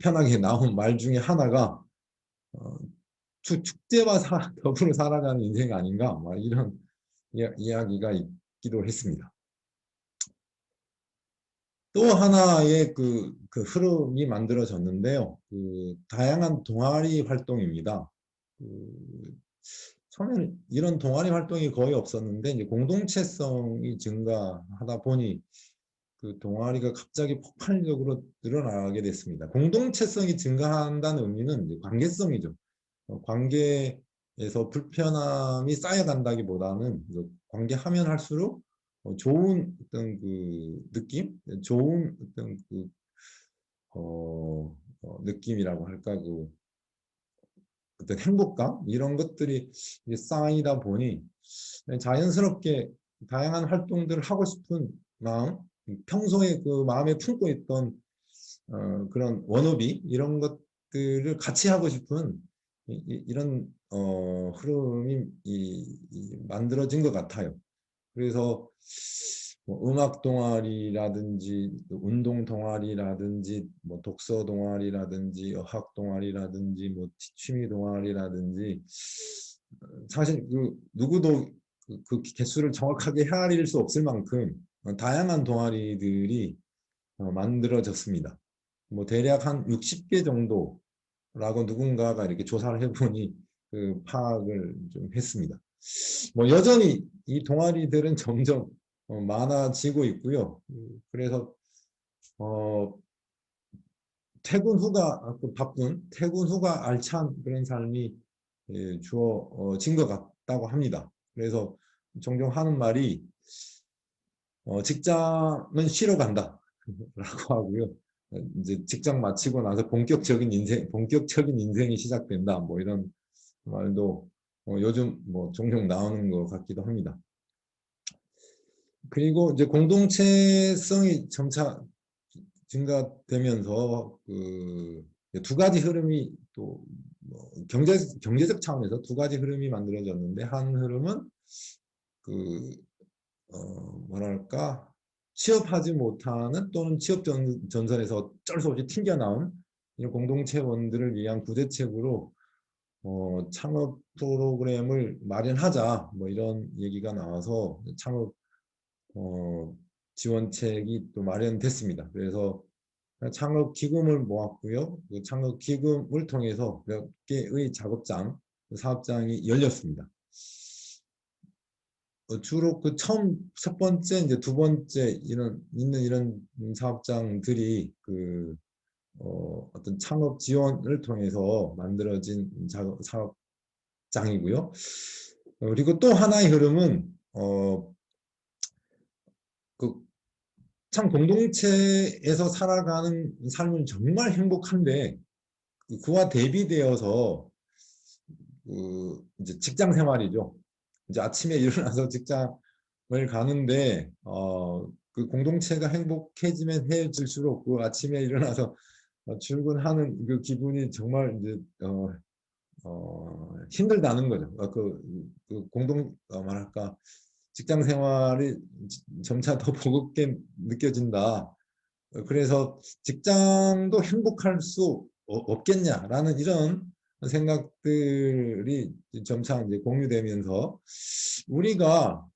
편하게 나온 말 중에 하나가 축제와 더불어 살아가는 인생 아닌가 막 이런 이야기가 있기도 했습니다. 또 하나의 그 흐름이 만들어졌는데요. 다양한 동아리 활동입니다. 처음에는 이런 동아리 활동이 거의 없었는데 이제 공동체성이 증가하다 보니 그 동아리가 갑자기 폭발적으로 늘어나게 됐습니다. 공동체성이 증가한다는 의미는 이제 관계성이죠. 관계에서 불편함이 쌓여간다기보다는 관계하면 할수록 좋은 어떤 그 느낌, 좋은 어떤 느낌이라고 할까, 어떤 행복감 이런 것들이 이제 쌓이다 보니 자연스럽게 다양한 활동들을 하고 싶은 마음, 평소에 그 마음에 품고 있던 그런 워너비 이런 것들을 같이 하고 싶은 이런 흐름이 만들어진 것 같아요. 그래서 뭐 음악 동아리라든지 운동 동아리라든지 뭐 독서 동아리라든지 어학 동아리라든지 뭐 취미 동아리라든지 사실 누구도 그 개수를 정확하게 헤아릴 수 없을 만큼 다양한 동아리들이 만들어졌습니다. 뭐 대략 한 60개 정도라고 누군가가 이렇게 조사를 해보니 그 파악을 좀 했습니다. 뭐 여전히 이 동아리들은 점점 많아지고 있고요. 그래서 퇴근 후가 바쁜 퇴근 후가 알찬 그런 삶이 주어진 것 같다고 합니다. 그래서 종종 하는 말이 직장은 쉬러 간다라고 하고요. 이제 직장 마치고 나서 본격적인 인생이 시작된다. 뭐 이런 말도 요즘 뭐 종종 나오는 것 같기도 합니다. 그리고 이제 공동체성이 점차 증가되면서 두 가지 흐름이 또뭐 경제적 차원에서 두 가지 흐름이 만들어졌는데 한 흐름은 뭐랄까 취업하지 못하는 또는 취업 전선에서 어쩔 수 없이 튕겨나온 이런 공동체원들을 위한 구제책으로 창업 프로그램을 마련하자 뭐 이런 얘기가 나와서 창업 지원책이 또 마련됐습니다. 그래서 창업 기금을 모았고요. 그 창업 기금을 통해서 몇 개의 사업장이 열렸습니다. 주로 첫 번째, 이제 두 번째 이런 사업장들이 어떤 창업 지원을 통해서 만들어진 사업장이고요. 그리고 또 하나의 흐름은 참 공동체에서 살아가는 삶은 정말 행복한데 그와 대비되어서 이제 직장 생활이죠. 이제 아침에 일어나서 직장을 가는데 그 공동체가 행복해지면 해질수록 그 아침에 일어나서 출근하는 그 기분이 정말 이제 힘들다는 거죠. 말할까 직장 생활이 점차 더 버겁게 느껴진다. 그래서 직장도 행복할 수 없겠냐라는 이런 생각들이 점차 이제 공유되면서 우리가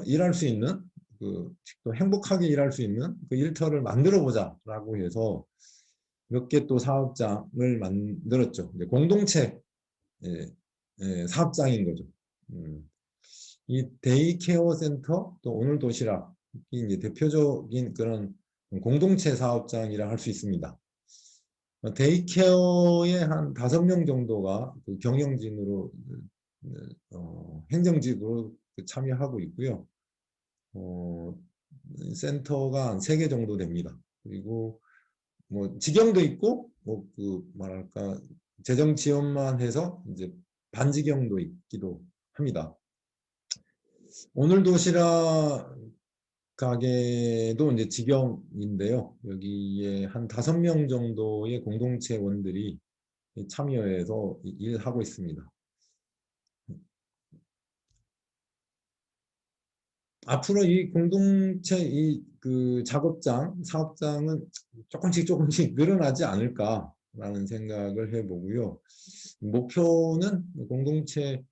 일할 수 있는 또 행복하게 일할 수 있는 그 일터를 만들어 보자라고 해서 몇 개 또 사업장을 만들었죠. 이제 공동체 사업장인 거죠. 이 데이케어 센터 또 오늘 도시락이 이제 대표적인 그런 공동체 사업장이라 할 수 있습니다. 데이케어의 한 5명 정도가 그 경영진으로 행정직으로 참여하고 있고요. 센터가 한 3개 정도 됩니다. 그리고 뭐 직영도 있고 뭐 뭐랄까 재정 지원만 해서 이제 반직영도 있기도 합니다. 오늘 도시락 가게도 이제 직영인데요. 여기에 한 5명 정도의 공동체원들이 참여해서 일하고 있습니다. 앞으로 이 공동체 작업장, 사업장은 조금씩 늘어나지 않을까라는 생각을 해보고요. 목표는 공동체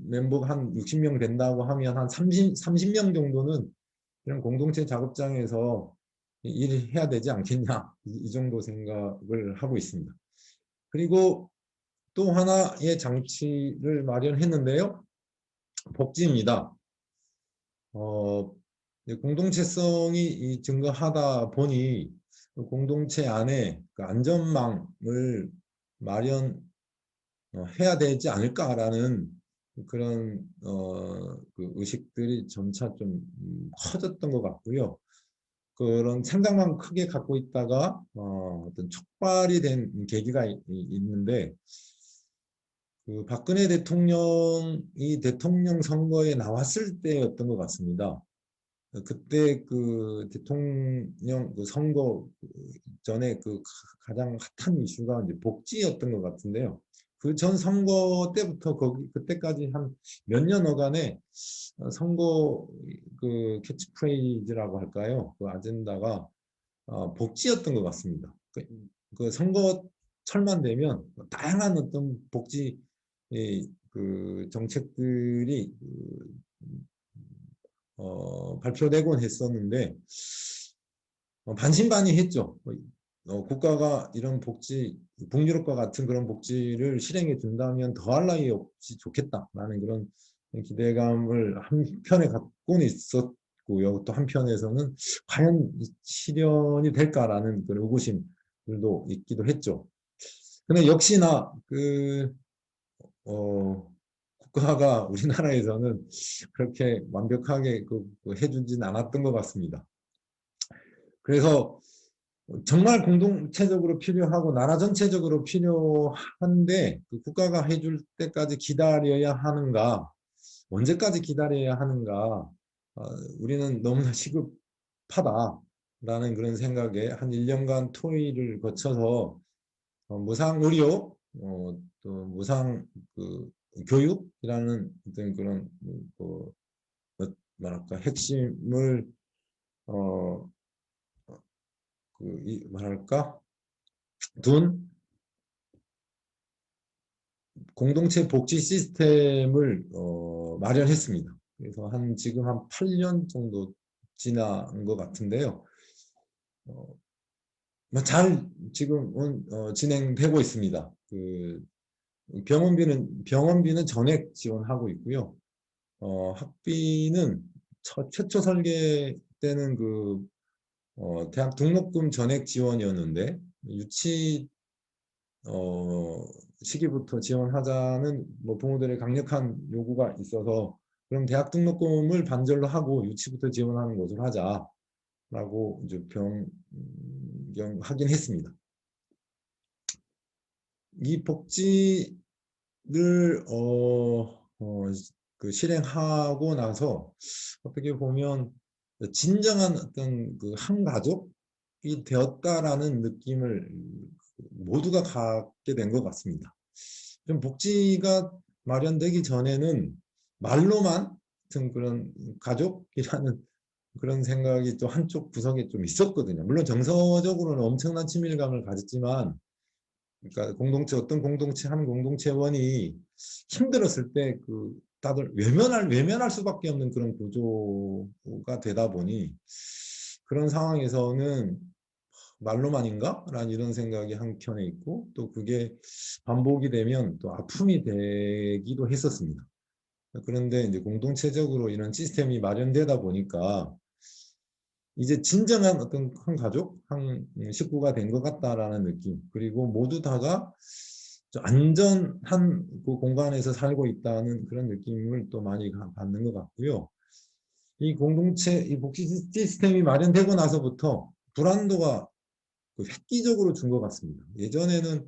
멤버가 한 60명 된다고 하면 한 30명 정도는 그냥 공동체 작업장에서 일을 해야 되지 않겠냐, 이 정도 생각을 하고 있습니다. 그리고 또 하나의 장치를 마련했는데요. 복지입니다. 공동체성이 증가하다 보니 공동체 안에 그 안전망을 마련해야 되지 않을까라는 그런 그 의식들이 점차 좀 커졌던 것 같고요. 그런 생각만 크게 갖고 있다가 어떤 촉발이 된 계기가 있는데, 그 박근혜 대통령이 대통령 선거에 나왔을 때였던 것 같습니다. 그때 그 대통령 그 선거 전에 그 가장 핫한 이슈가 이제 복지였던 것 같은데요. 그 전 선거 때부터 그때까지 한 몇 년여간에 선거 그 캐치프레이즈라고 할까요? 그 아젠다가 복지였던 것 같습니다. 그 선거철만 되면 다양한 어떤 복지 그 정책들이 발표되곤 했었는데 반신반의했죠. 국가가 이런 복지, 북유럽과 같은 그런 복지를 실행해 준다면 더할 나위 없이 좋겠다라는 그런 기대감을 한편에 갖고는 있었고요. 또 한편에서는 과연 실현이 될까라는 그런 의구심들도 있기도 했죠. 근데 역시나 국가가 우리나라에서는 그렇게 완벽하게 해주진 않았던 것 같습니다. 그래서 정말 공동체적으로 필요하고 나라 전체적으로 필요한데 그 국가가 해줄 때까지 기다려야 하는가, 언제까지 기다려야 하는가, 우리는 너무나 시급하다라는 그런 생각에 한 1년간 토의를 거쳐서 무상 의료, 또 무상 교육이라는 어떤 그런 뭐랄까 핵심을 뭐랄까 둔 공동체 복지 시스템을 마련했습니다. 그래서 지금 한 8년 정도 지난 것 같은데요. 잘 지금은 진행되고 있습니다. 병원비는 전액 지원하고 있고요. 학비는 최초 설계 때는 대학 등록금 전액 지원이었는데 유치 시기부터 지원하자는 부모들의 강력한 요구가 있어서 그럼 대학 등록금을 반절로 하고 유치부터 지원하는 것으로 하자라고 이제 변경하긴 했습니다. 이 복지를 실행하고 나서 어떻게 보면 진정한 어떤 한 가족이 되었다라는 느낌을 모두가 갖게 된 것 같습니다. 좀 복지가 마련되기 전에는 말로만 같은 그런 가족이라는 그런 생각이 또 한쪽 구석에 좀 있었거든요. 물론 정서적으로는 엄청난 친밀감을 가졌지만 그러니까 공동체 어떤 공동체 한 공동체원이 힘들었을 때 그 다들 외면할 수밖에 없는 그런 구조가 되다 보니 그런 상황에서는 말로만인가? 라는 이런 생각이 한켠에 있고 또 그게 반복이 되면 또 아픔이 되기도 했었습니다. 그런데 이제 공동체적으로 이런 시스템이 마련되다 보니까 이제 진정한 어떤 한 가족, 한 식구가 된 것 같다라는 느낌. 그리고 모두 다가 좀 안전한 그 공간에서 살고 있다는 그런 느낌을 또 많이 받는 것 같고요. 이 공동체, 이 복지 시스템이 마련되고 나서부터 불안도가 획기적으로 준 것 같습니다. 예전에는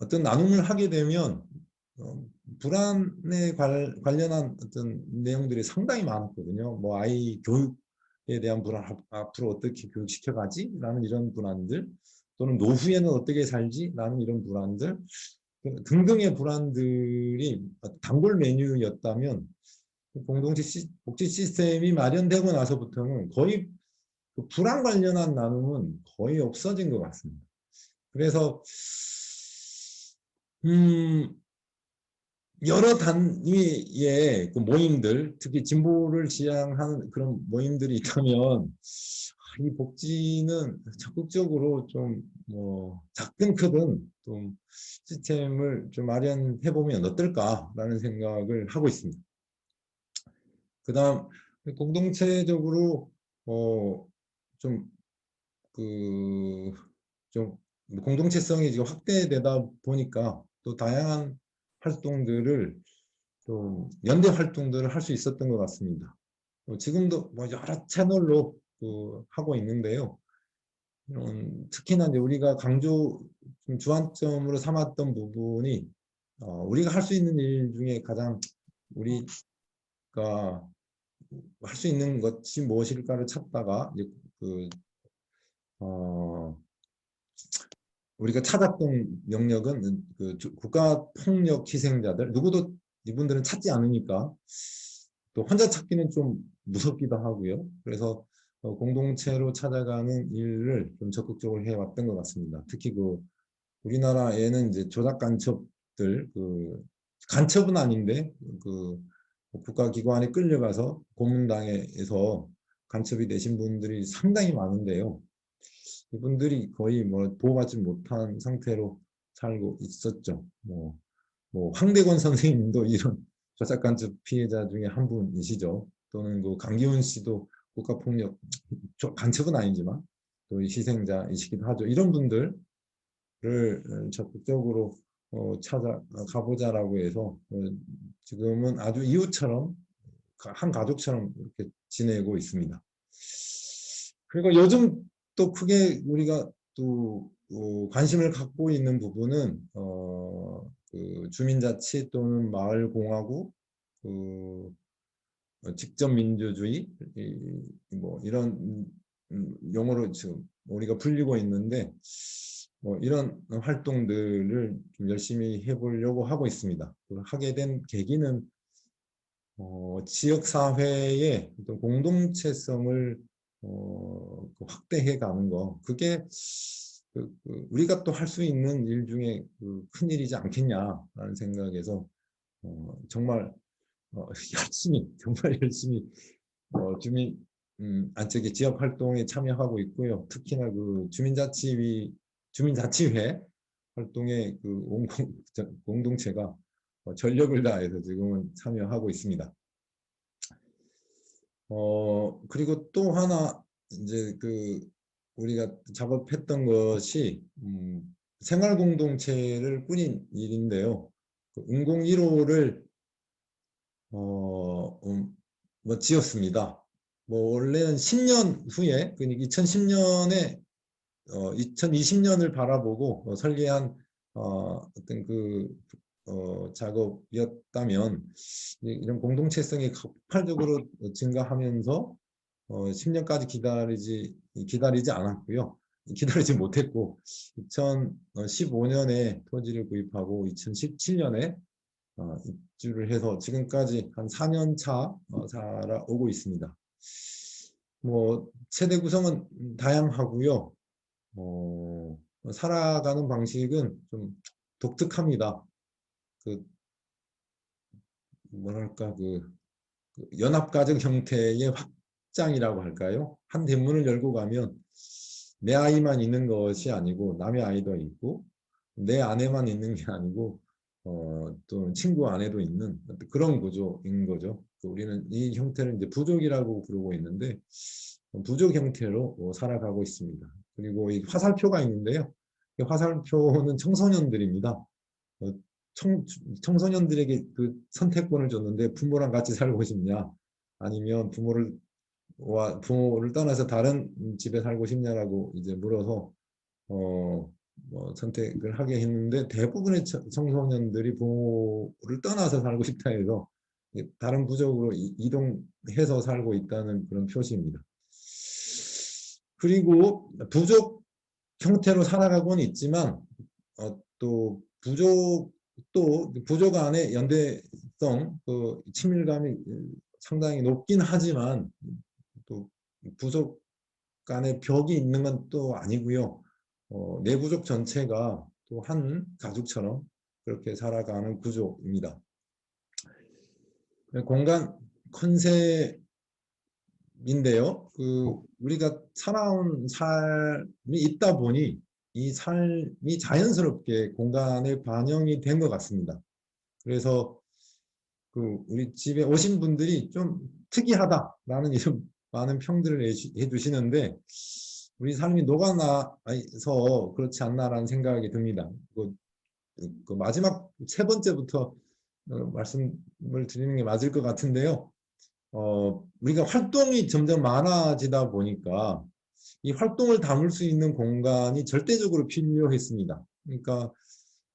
어떤 나눔을 하게 되면 불안에 관련한 어떤 내용들이 상당히 많았거든요. 뭐 아이 교육에 대한 불안, 앞으로 어떻게 교육시켜가지? 라는 이런 불안들, 또는 노후에는 어떻게 살지? 라는 이런 불안들 등등의 불안들이 단골 메뉴였다면 공동체 복지 시스템이 마련되고 나서부터는 거의 그 불안 관련한 나눔은 거의 없어진 것 같습니다. 그래서 여러 단위의 그 모임들, 특히 진보를 지향하는 그런 모임들이 있다면 이 복지는 적극적으로 좀 뭐 작든 크든 좀 시스템을 좀 마련해 보면 어떨까라는 생각을 하고 있습니다. 그다음 공동체적으로 좀 좀 공동체성이 지금 확대되다 보니까 또 다양한 활동들을 좀 연대 활동들을 할 수 있었던 것 같습니다. 지금도 뭐 여러 채널로 하고 있는데요. 특히나 이제 우리가 좀 주안점으로 삼았던 부분이 우리가 할 수 있는 일 중에 가장 우리가 할 수 있는 것이 무엇일까를 찾다가 이제 우리가 찾았던 영역은 그 국가 폭력 희생자들, 누구도 이분들은 찾지 않으니까 또 혼자 찾기는 좀 무섭기도 하고요. 그래서 공동체로 찾아가는 일을 좀 적극적으로 해왔던 것 같습니다. 특히 우리나라에는 이제 조작 간첩들, 간첩은 아닌데 국가기관에 끌려가서 고문당해서 간첩이 되신 분들이 상당히 많은데요. 이분들이 거의 뭐 보호받지 못한 상태로 살고 있었죠. 뭐 황대권 선생님도 이런 조작간첩 피해자 중에 한 분이시죠. 또는 강기훈 씨도 국가폭력 간첩은 아니지만 또 희생자이시기도 하죠. 이런 분들을 적극적으로 찾아가보자라고 해서 지금은 아주 이웃처럼 한 가족처럼 이렇게 지내고 있습니다. 그리고 요즘 또 크게 우리가 또 관심을 갖고 있는 부분은 주민자치 또는 마을공화국, 직접민주주의 뭐 이런 용어로 지금 우리가 불리고 있는데 뭐 이런 활동들을 좀 열심히 해보려고 하고 있습니다. 하게 된 계기는 지역사회의 어떤 공동체성을 확대해 가는 거, 그게 우리가 또 할 수 있는 일 중에 큰 일이지 않겠냐라는 생각에서 정말 정말 열심히 안쪽에 지역 활동에 참여하고 있고요. 특히나 주민자치회 활동에 공동체가 전력을 다해서 지금은 참여하고 있습니다. 그리고 또 하나 이제 우리가 작업했던 것이 생활 공동체를 꾸린 일인데요. 운공 1호를 지었습니다. 원래는 10년 후에, 그러니까 2010년에 2020년을 바라보고 설계한 어떤 작업이었다면 이런 공동체성이 폭발적으로 증가하면서 10년까지 기다리지 않았고요. 기다리지 못했고 2015년에 토지를 구입하고 2017년에 입주를 해서 지금까지 한 4년 차 살아오고 있습니다. 뭐 세대 구성은 다양하고요. 살아가는 방식은 좀 독특합니다. 그 뭐랄까 그 연합가정 형태의 확장이라고 할까요? 한 대문을 열고 가면 내 아이만 있는 것이 아니고 남의 아이도 있고 내 아내만 있는 게 아니고 또 친구 아내도 있는 그런 구조인 거죠. 우리는 이 형태를 이제 부족이라고 부르고 있는데 부족 형태로 살아가고 있습니다. 그리고 이 화살표가 있는데요. 이 화살표는 청소년들입니다. 청소년들에게 그 선택권을 줬는데 부모랑 같이 살고 싶냐 아니면 부모를 떠나서 다른 집에 살고 싶냐라고 이제 물어서 선택을 하게 했는데 대부분의 청소년들이 부모를 떠나서 살고 싶다 해서 다른 부족으로 이동해서 살고 있다는 그런 표시입니다. 그리고 부족 형태로 살아가고는 있지만 또 부족 안에 연대성, 그 친밀감이 상당히 높긴 하지만 또 부족 간의 벽이 있는 건 또 아니고요. 내부족 전체가 또 한 가족처럼 그렇게 살아가는 구조입니다. 공간 컨셉인데요. 우리가 살아온 삶이 있다 보니 이 삶이 자연스럽게 공간에 반영이 된 것 같습니다. 그래서 우리 집에 오신 분들이 좀 특이하다라는 이런 많은 평들을 해주시는데 우리 삶이 녹아나서 그렇지 않나라는 생각이 듭니다. 그 마지막 세 번째부터 말씀을 드리는 게 맞을 것 같은데요. 우리가 활동이 점점 많아지다 보니까 이 활동을 담을 수 있는 공간이 절대적으로 필요했습니다. 그러니까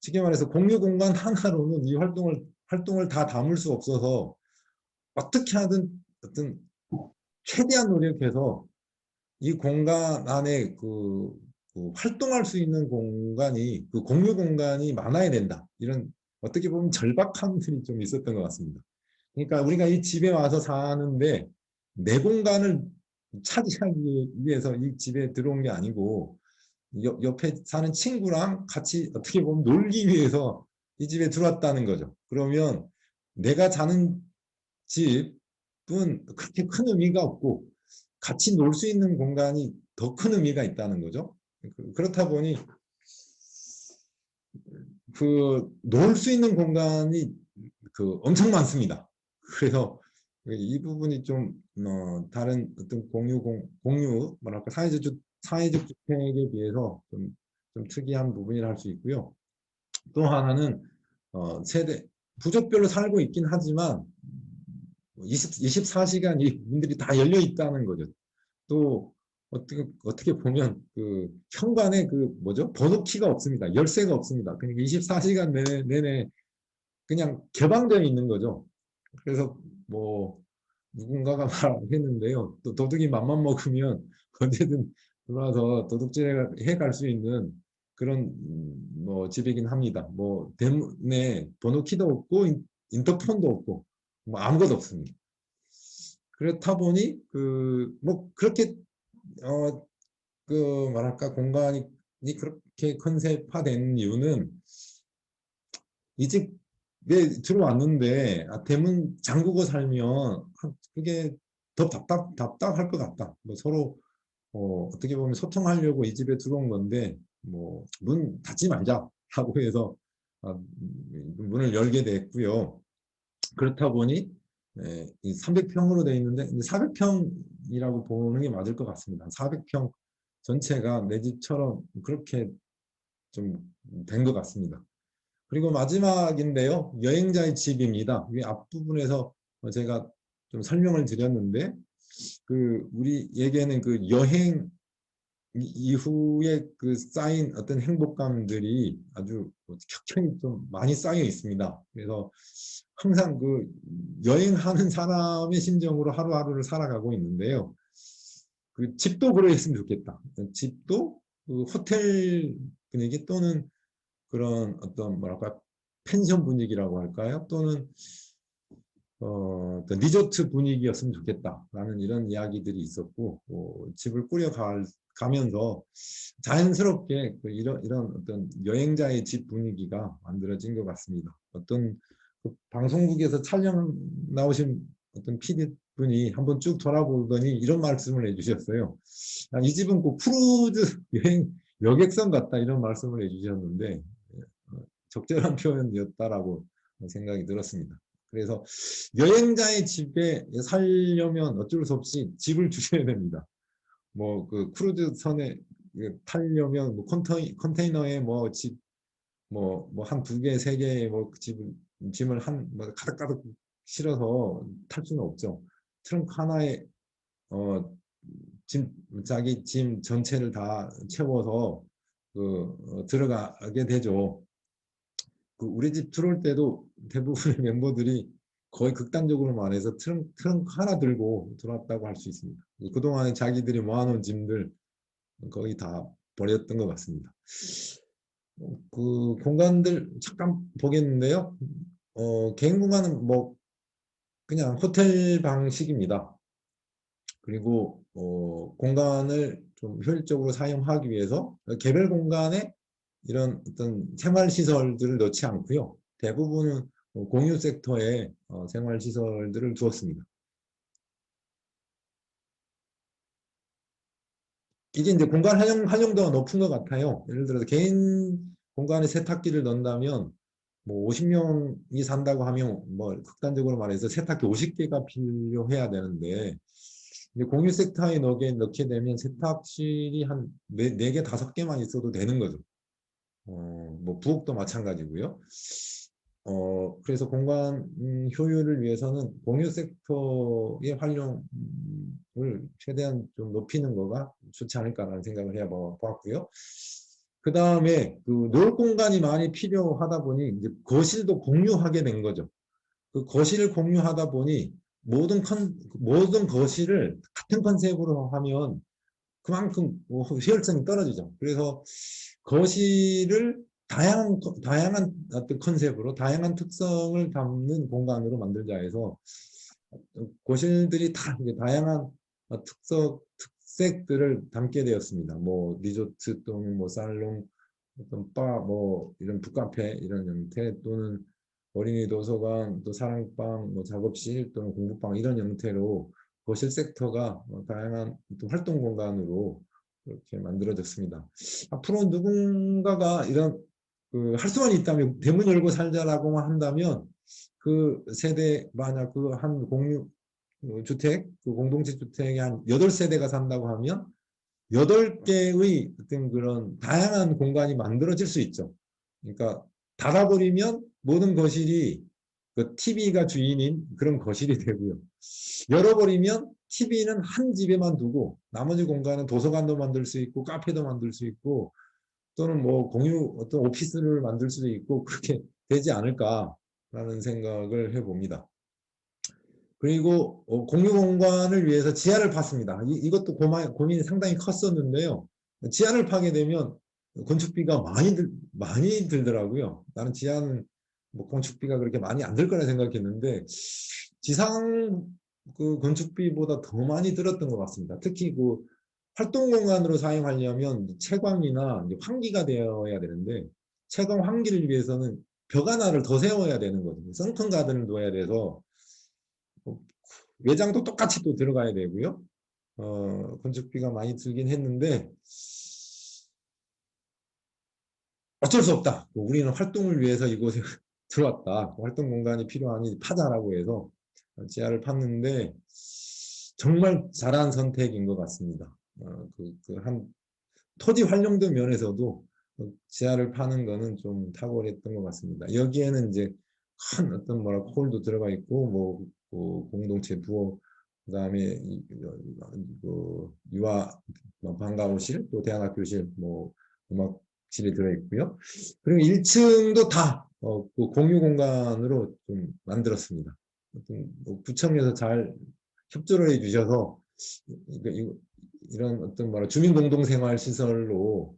쉽게 말해서 공유 공간 하나로는 이 활동을 다 담을 수 없어서 어떻게 하든 어떤 최대한 노력해서 이 공간 안에 활동할 수 있는 공간이 공유 공간이 많아야 된다. 이런 어떻게 보면 절박함들이 좀 있었던 것 같습니다. 그러니까 우리가 이 집에 와서 사는데 내 공간을 차지하기 위해서 이 집에 들어온 게 아니고 옆에 사는 친구랑 같이 어떻게 보면 놀기 위해서 이 집에 들어왔다는 거죠. 그러면 내가 사는 집은 그렇게 큰 의미가 없고 같이 놀 수 있는 공간이 더 큰 의미가 있다는 거죠. 그렇다 보니 놀 수 있는 공간이 엄청 많습니다. 그래서 이 부분이 좀 다른 어떤 뭐랄까 사회적 주택에 비해서 좀 특이한 부분이라 할 수 있고요. 또 하나는 세대 부족별로 살고 있긴 하지만 24시간 이 문들이 다 열려 있다는 거죠. 또 어떻게 보면 현관에 뭐죠? 번호키가 없습니다. 열쇠가 없습니다. 그러니까 24시간 내내 그냥 개방되어 있는 거죠. 그래서 뭐 누군가가 말했는데요. 또 도둑이 맘만 먹으면 언제든 들어와서 도둑질해 갈 수 있는 그런 뭐 집이긴 합니다. 뭐 때문에 번호키도 없고 인터폰도 없고 뭐 아무것도 없습니다. 그렇다 보니 뭐 그렇게 뭐랄까 공간이 그렇게 컨셉화된 이유는 이 집에 들어왔는데 대문 잠그고 살면 그게 더 답답할 것 같다. 뭐 서로 어떻게 보면 소통하려고 이 집에 들어온 건데 뭐 문 닫지 말자 하고 해서 문을 열게 됐고요. 그렇다 보니 이 300평으로 되어 있는데 400평이라고 보는 게 맞을 것 같습니다. 400평 전체가 내 집처럼 그렇게 좀 된 것 같습니다. 그리고 마지막인데요. 여행자의 집입니다. 위 앞부분에서 제가 좀 설명을 드렸는데 우리에게는 여행 이후에 쌓인 어떤 행복감들이 아주 격천이 좀 많이 쌓여 있습니다. 그래서 항상 여행하는 사람의 심정으로 하루하루를 살아가고 있는데요. 집도 그랬으면 좋겠다. 집도 호텔 분위기 또는 그런 어떤 뭐랄까 펜션 분위기라고 할까요? 또는 리조트 분위기였으면 좋겠다라는 이런 이야기들이 있었고 집을 꾸려갈 가면서 자연스럽게 이런 어떤 여행자의 집 분위기가 만들어진 것 같습니다. 어떤 그 방송국에서 촬영 나오신 어떤 PD 분이 한번 쭉 돌아보더니 이런 말씀을 해주셨어요. 이 집은 꼭 크루즈 여행 여객선 같다 이런 말씀을 해주셨는데 적절한 표현이었다라고 생각이 들었습니다. 그래서 여행자의 집에 살려면 어쩔 수 없이 집을 주셔야 됩니다. 뭐 그 크루즈 선에 타려면 뭐 컨테이너에 뭐 집 뭐 한 2개, 3개의 뭐 짐을 뭐 가득가득 실어서 탈 수는 없죠. 트렁크 하나에 자기 짐 전체를 다 채워서 들어가게 되죠. 우리 집 들어올 때도 대부분의 멤버들이 거의 극단적으로 말해서 트렁크 하나 들고 들어왔다고 할 수 있습니다. 그동안에 자기들이 모아놓은 짐들 거의 다 버렸던 것 같습니다. 그 공간들 잠깐 보겠는데요. 개인 공간은 뭐 그냥 호텔 방식입니다. 그리고 공간을 좀 효율적으로 사용하기 위해서 개별 공간에 이런 어떤 생활 시설들을 넣지 않고요. 대부분은 공유 섹터에 생활 시설들을 두었습니다. 이게 이제 공간 활용도가 높은 것 같아요. 예를 들어서 개인 공간에 세탁기를 넣는다면 뭐 50명이 산다고 하면 뭐 극단적으로 말해서 세탁기 50개가 필요해야 되는데 이제 공유 섹터에 넣게 되면 세탁실이 한 4개, 5개만 있어도 되는 거죠. 뭐 부엌도 마찬가지고요. 그래서 공간 효율을 위해서는 공유 섹터의 활용을 최대한 좀 높이는 거가 좋지 않을까라는 생각을 해보았고요. 그 다음에 놀 공간이 많이 필요하다 보니 이제 거실도 공유하게 된 거죠. 그 거실을 공유하다 보니 모든 거실을 같은 컨셉으로 하면 그만큼 효율성이 떨어지죠. 그래서 거실을 다양한 어떤 컨셉으로 다양한 특성을 담는 공간으로 만들자 해서 거실들이 다 다양한 특색들을 담게 되었습니다. 뭐 리조트 또는 뭐 살롱, 어떤 바, 뭐 이런 북카페 이런 형태 또는 어린이 도서관, 또 사랑방, 뭐 작업실 또는 공부방 이런 형태로 거실 섹터가 다양한 활동 공간으로 이렇게 만들어졌습니다. 앞으로 누군가가 이런 할 수만 있다면 대문 열고 살자라고만 한다면 그 세대 만약 그 한 공유 주택, 그 공동체 주택에 한 8세대가 산다고 하면 8개의 어떤 그런 다양한 공간이 만들어질 수 있죠. 그러니까 닫아버리면 모든 거실이 그 TV가 주인인 그런 거실이 되고요. 열어버리면 TV는 한 집에만 두고 나머지 공간은 도서관도 만들 수 있고 카페도 만들 수 있고 또는 뭐 공유 어떤 오피스를 만들 수도 있고 그렇게 되지 않을까라는 생각을 해봅니다. 그리고 공유 공간을 위해서 지하를 팠습니다. 이것도 고민이 상당히 컸었는데요. 지하를 파게 되면 건축비가 많이 들더라고요. 나는 지하는 뭐 건축비가 그렇게 많이 안 들 거라 생각했는데 지상 그 건축비보다 더 많이 들었던 것 같습니다. 특히 그 활동 공간으로 사용하려면 채광이나 환기가 되어야 되는데 채광 환기를 위해서는 벽 하나를 더 세워야 되는 거거든요. 선큰 가든을 둬야 돼서 외장도 똑같이 또 들어가야 되고요. 건축비가 많이 들긴 했는데 어쩔 수 없다. 우리는 활동을 위해서 이곳에 들어왔다. 활동 공간이 필요하니 파자라고 해서 지하를 팠는데 정말 잘한 선택인 것 같습니다. 토지 활용도 면에서도 지하를 파는 거는 좀 탁월했던 것 같습니다. 여기에는 이제 큰 어떤 홀도 들어가 있고 공동체 부엌 그다음에 유아 방과후실 또 대안학교실 음악실이 들어 있고요. 그리고 1층도 다 공유 공간으로 좀 만들었습니다. 구청에서 잘 협조를 해주셔서 이런 어떤 주민공동생활시설로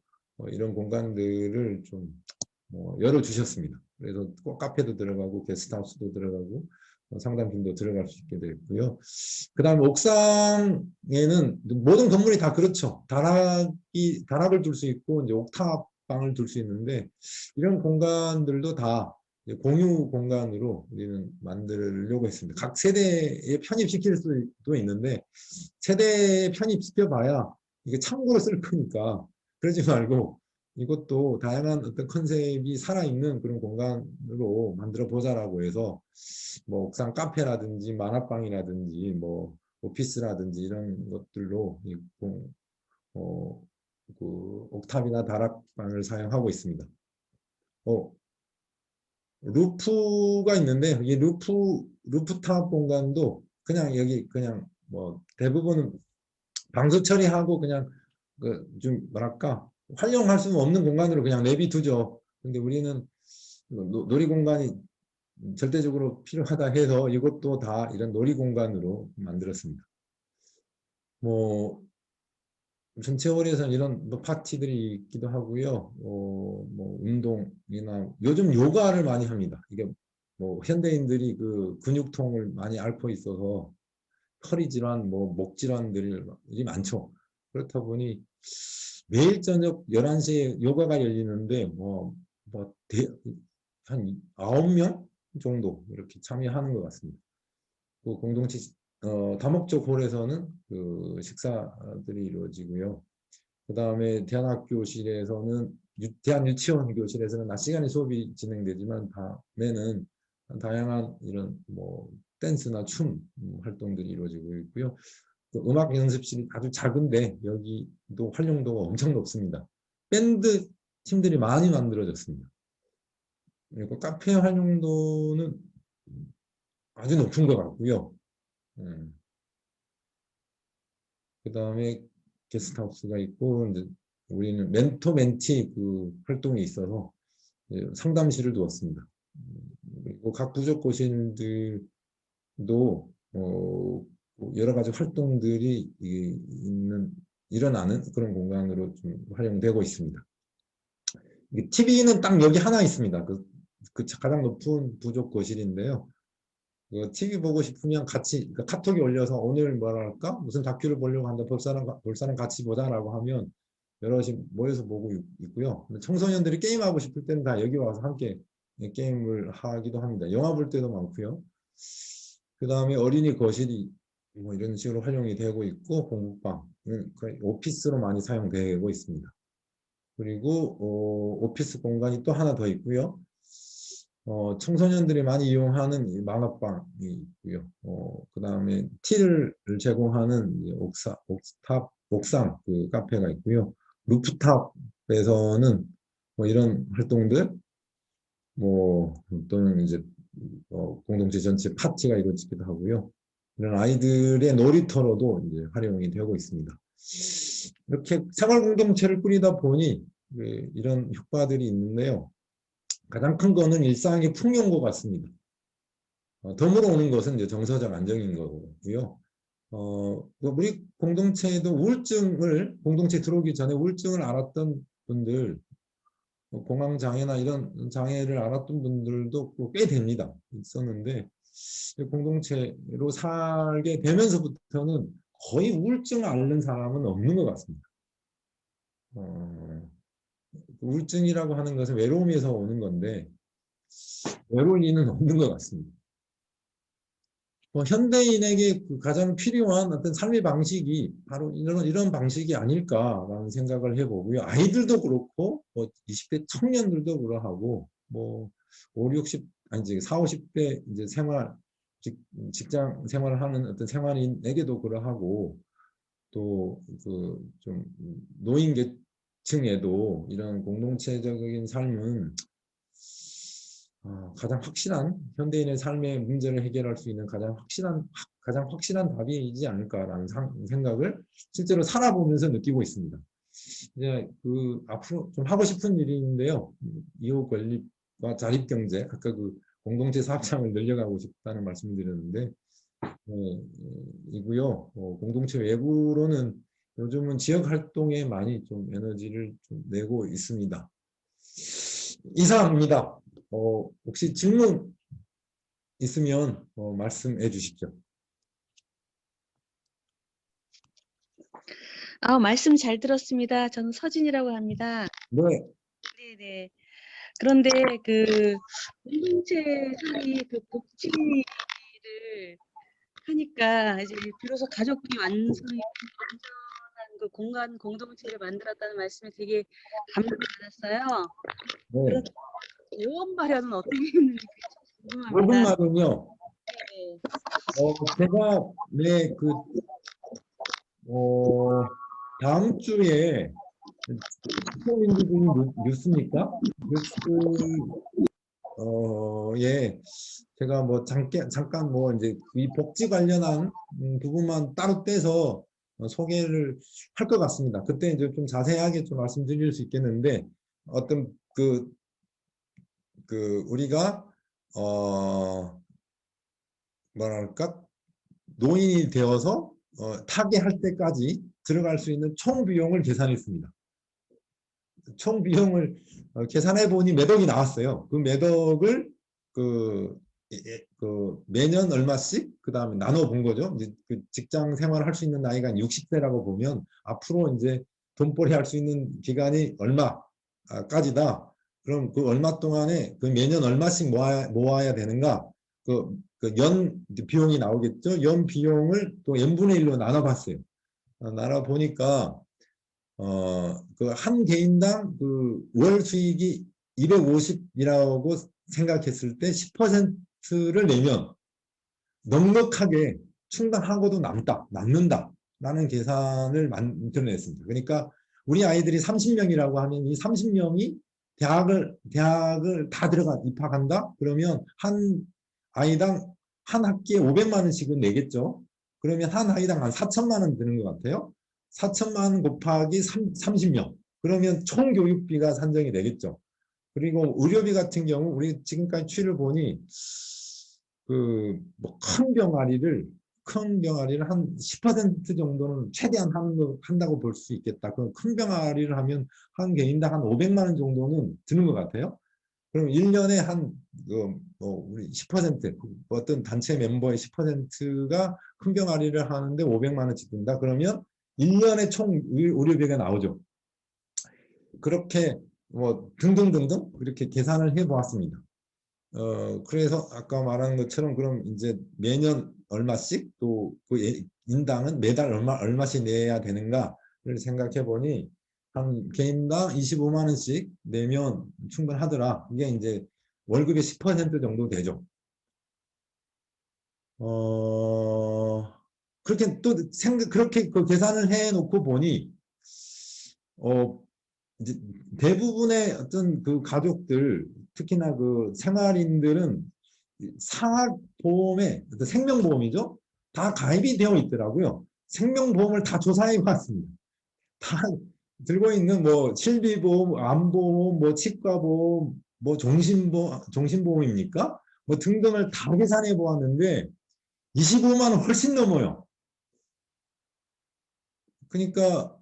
이런 공간들을 좀 열어주셨습니다. 그래서 꼭 카페도 들어가고 게스트하우스도 들어가고 상담팀도 들어갈 수 있게 됐고요. 그 다음에 옥상에는 모든 건물이 다 그렇죠. 다락을 둘 수 있고 이제 옥탑방을 둘 수 있는데 이런 공간들도 다 이제 공유 공간으로 우리는 만들려고 했습니다. 각 세대에 편입시킬 수도 있는데 세대에 편입시켜봐야 이게 창고로 쓸 거니까 그러지 말고 이것도 다양한 어떤 컨셉이 살아있는 그런 공간으로 만들어 보자라고 해서 뭐 옥상 카페라든지 만화방이라든지 뭐 오피스라든지 이런 것들로 어, 그 옥탑이나 다락방을 사용하고 있습니다. 루프가 있는데 이 루프탑 공간도 그냥 여기 그냥 뭐 대부분은 방수 처리하고 그냥 그 좀 뭐랄까 활용할 수 없는 공간으로 그냥 내비두죠. 근데 우리는 놀이 공간이 절대적으로 필요하다 해서 이것도 다 이런 놀이 공간으로 만들었습니다. 뭐 전체 홀에서는 이런 뭐 파티들이 있기도 하고요. 뭐 운동이나 요즘 요가를 많이 합니다. 이게 뭐 현대인들이 그 근육통을 많이 앓고 있어서 허리 질환, 뭐 목 질환들이 많죠. 그렇다 보니 매일 저녁 11시에 요가가 열리는데 한 9명 정도 이렇게 참여하는 것 같습니다. 그 공동체 다목적 홀에서는 그 식사들이 이루어지고요. 그 다음에 대안학교실에서는 대안유치원 교실에서는 낮 시간에 수업이 진행되지만 밤에는 다양한 이런 뭐 댄스나 춤 활동들이 이루어지고 있고요. 또 음악 연습실이 아주 작은데 여기도 활용도가 엄청 높습니다. 밴드 팀들이 많이 만들어졌습니다. 그리고 카페 활용도는 아주 높은 것 같고요. 그 다음에 게스트하우스가 있고 이제 우리는 멘토 멘티 그 활동이 있어서 상담실을 두었습니다. 그리고 각 부족고시들도 여러 가지 활동들이 일어나는 그런 공간으로 좀 활용되고 있습니다. TV는 딱 여기 하나 있습니다. 그 가장 높은 부족거실인데요. TV 보고 싶으면 같이 카톡이 올려서 오늘 뭐랄까 무슨 다큐를 보려고 한다 볼 사람 같이 보자라고 하면 여럿이 모여서 보고 있고요. 청소년들이 게임하고 싶을 때는 다 여기 와서 함께 게임을 하기도 합니다. 영화 볼 때도 많고요. 그 다음에 어린이 거실이 뭐 이런 식으로 활용이 되고 있고 공부방은 거의 오피스로 많이 사용되고 있습니다. 그리고 오피스 공간이 또 하나 더 있고요. 청소년들이 많이 이용하는 만화방이 있고요. 그 다음에 티를 제공하는 옥상 그 카페가 있고요. 루프탑에서는 뭐 이런 활동들, 또는 이제 공동체 전체 파티가 이루어지기도 하고요. 이런 아이들의 놀이터로도 이제 활용이 되고 있습니다. 이렇게 생활 공동체를 꾸리다 보니 이런 효과들이 있는데요. 가장 큰 거는 일상의 풍요인 것 같습니다. 덤으로 오는 것은 이제 정서적 안정인 거고요. 우리 공동체에도 공동체 들어오기 전에 우울증을 앓았던 분들, 공황장애나 이런 장애를 앓았던 분들도 꽤 됩니다. 있었는데, 공동체로 살게 되면서부터는 거의 우울증을 앓는 사람은 없는 것 같습니다. 우울증이라고 하는 것은 외로움에서 오는 건데 외로움은 없는 것 같습니다. 현대인에게 가장 필요한 어떤 삶의 방식이 바로 이런 방식이 아닐까라는 생각을 해보고요. 아이들도 그렇고 20대 청년들도 그러하고 5, 60 아니지 4, 50대 이제 직장 생활을 하는 어떤 생활인에게도 그러하고 또 좀 노인 층에도 이런 공동체적인 삶은 가장 확실한 현대인의 삶의 문제를 해결할 수 있는 가장 확실한 답이지 않을까라는 생각을 실제로 살아보면서 느끼고 있습니다. 이제 앞으로 좀 하고 싶은 일인데요. 이웃 건립과 자립 경제, 아까 공동체 사업장을 늘려가고 싶다는 말씀을 드렸는데 이고요. 공동체 외부로는 요즘은 지역 활동에 많이 좀 에너지를 좀 내고 있습니다. 이상입니다. 혹시 질문 있으면 말씀해 주십시오. 말씀 잘 들었습니다. 저는 서진이라고 합니다. 네, 네네. 그런데 그 공동체상이 그 복지를 하니까 이제 비로소 가족이 완전한 그 공간 공동체를 만들었다는 말씀에 되게 감동받았어요. 네. 그런데 요원 발현은 어떻게 했는지 궁금합니다. 모든 말은요. 네. 제가 다음 주에 시민들이 뉴스니까 예, 제가 뭐 잠깐 뭐 이제 이 복지 관련한 부분만 따로 떼서 소개를 할 것 같습니다. 그때 이제 좀 자세하게 좀 말씀드릴 수 있겠는데 어떤 우리가 뭐랄까 노인이 되어서 타계할 때까지 들어갈 수 있는 총 비용을 계산했습니다. 총 비용을 계산해 보니 매덕이 나왔어요. 그 매덕을 매년 얼마씩 그 다음에 나눠 본 거죠. 이제 그 직장 생활을 할 수 있는 나이가 60세라고 보면 앞으로 이제 돈벌이 할 수 있는 기간이 얼마까지다. 그럼 그 얼마 동안에 그 매년 얼마씩 모아야 되는가? 연 비용이 나오겠죠. 연 비용을 또 n분의 1로 나눠봤어요. 나눠보니까 그 한 개인당 그 월 수익이 250이라고 생각했을 때 10%를 내면 넉넉하게 충당하고도 남는다 라는 계산을 만들어냈습니다. 그러니까 우리 아이들이 30명이라고 하면 이 30명이 대학을 다 입학한다? 그러면 한 아이당 한 학기에 500만 원씩은 내겠죠. 그러면 한 아이당 한 4천만 원 드는 것 같아요. 4천만 원 곱하기 30명. 그러면 총 교육비가 산정이 되겠죠. 그리고 의료비 같은 경우 우리 지금까지 추이를 보니 큰 병아리를 한 10% 정도는 최대한 한다고 볼 수 있겠다. 그럼 큰 병아리를 하면 한 개인당 한 500만 원 정도는 드는 것 같아요. 그럼 1년에 우리 10% 어떤 단체 멤버의 10%가 큰 병아리를 하는데 500만 원씩 든다. 그러면 1년에 총 의료비가 나오죠. 그렇게 뭐 등등등등 이렇게 계산을 해 보았습니다. 그래서 아까 말한 것처럼 그럼 이제 매년 얼마씩 또 그 인당은 매달 얼마씩 내야 되는가를 생각해 보니 한 개인당 25만 원씩 내면 충분하더라. 이게 이제 월급의 10% 정도 되죠. 그렇게 또 그렇게 그 계산을 해 놓고 보니 이제 대부분의 어떤 그 가족들 특히나 그 생활인들은 상학보험에 어떤 생명보험이죠. 다 가입이 되어 있더라고요. 생명보험을 다 조사해 봤습니다. 다 들고 있는 뭐 실비보험, 암보험, 뭐 치과보험, 뭐 종신보험입니까? 뭐 등등을 다 계산해 보았는데 25만 원 훨씬 넘어요. 그러니까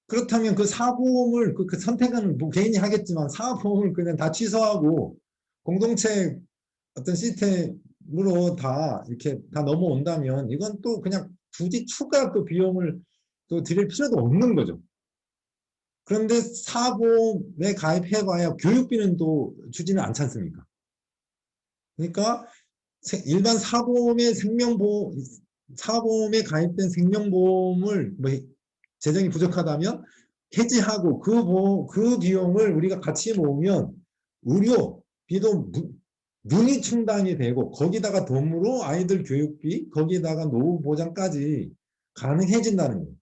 그렇다면 그 사보험을 그 선택은 뭐 개인이 하겠지만 사보험을 그냥 다 취소하고 공동체 어떤 시스템으로 다 이렇게 다 넘어온다면 이건 또 그냥 굳이 추가 또 비용을 또 드릴 필요도 없는 거죠. 그런데 사보험에 가입해봐야 교육비는 또 주지는 않지 않습니까? 그러니까 일반 사보험에 가입된 생명보험을 뭐 재정이 부족하다면 해지하고 그 비용을 우리가 같이 모으면 의료비도 눈이 충당이 되고 거기다가 덤으로 아이들 교육비 거기다가 노후 보장까지 가능해진다는 거예요.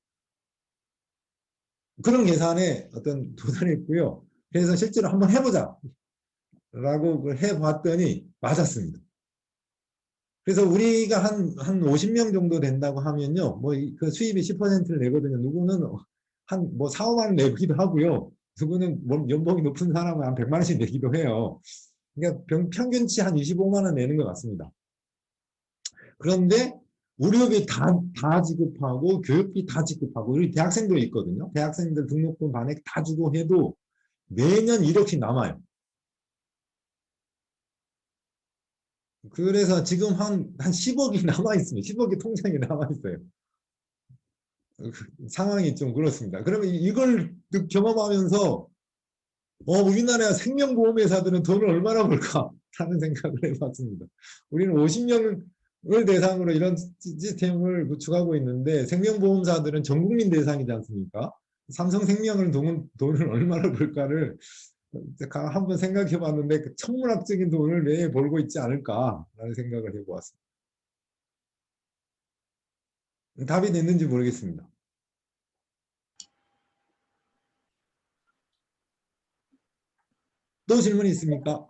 그런 계산에 도달했고요. 그래서 실제로 한번 해보자 라고 해봤더니 맞았습니다. 그래서 우리가 한 50명 정도 된다고 하면요. 뭐 그 수입이 10%를 내거든요. 누구는 한 뭐 4, 5만 원 내기도 하고요. 누구는 연봉이 높은 사람은 한 100만 원씩 내기도 해요. 그러니까 평균치 한 25만 원 내는 것 같습니다. 그런데 의료비 다 지급하고 교육비 다 지급하고 우리 대학생도 있거든요. 대학생들 등록금 반액 다 주고 해도 매년 1억씩 남아요. 그래서 지금 한 10억이 남아있습니다. 10억이 통장에 남아있어요. 상황이 좀 그렇습니다. 그러면 이걸 경험하면서 우리나라 생명보험회사들은 돈을 얼마나 벌까 하는 생각을 해봤습니다. 우리는 50명을 대상으로 이런 시스템을 구축하고 있는데 생명보험사들은 전국민 대상이지 않습니까? 삼성생명은 돈을 얼마나 벌까를 한번 생각해 봤는데 천문학적인 돈을 매해 벌고 있지 않을까라는 생각을 해보았습니다. 답이 됐는지 모르겠습니다. 또 질문이 있습니까?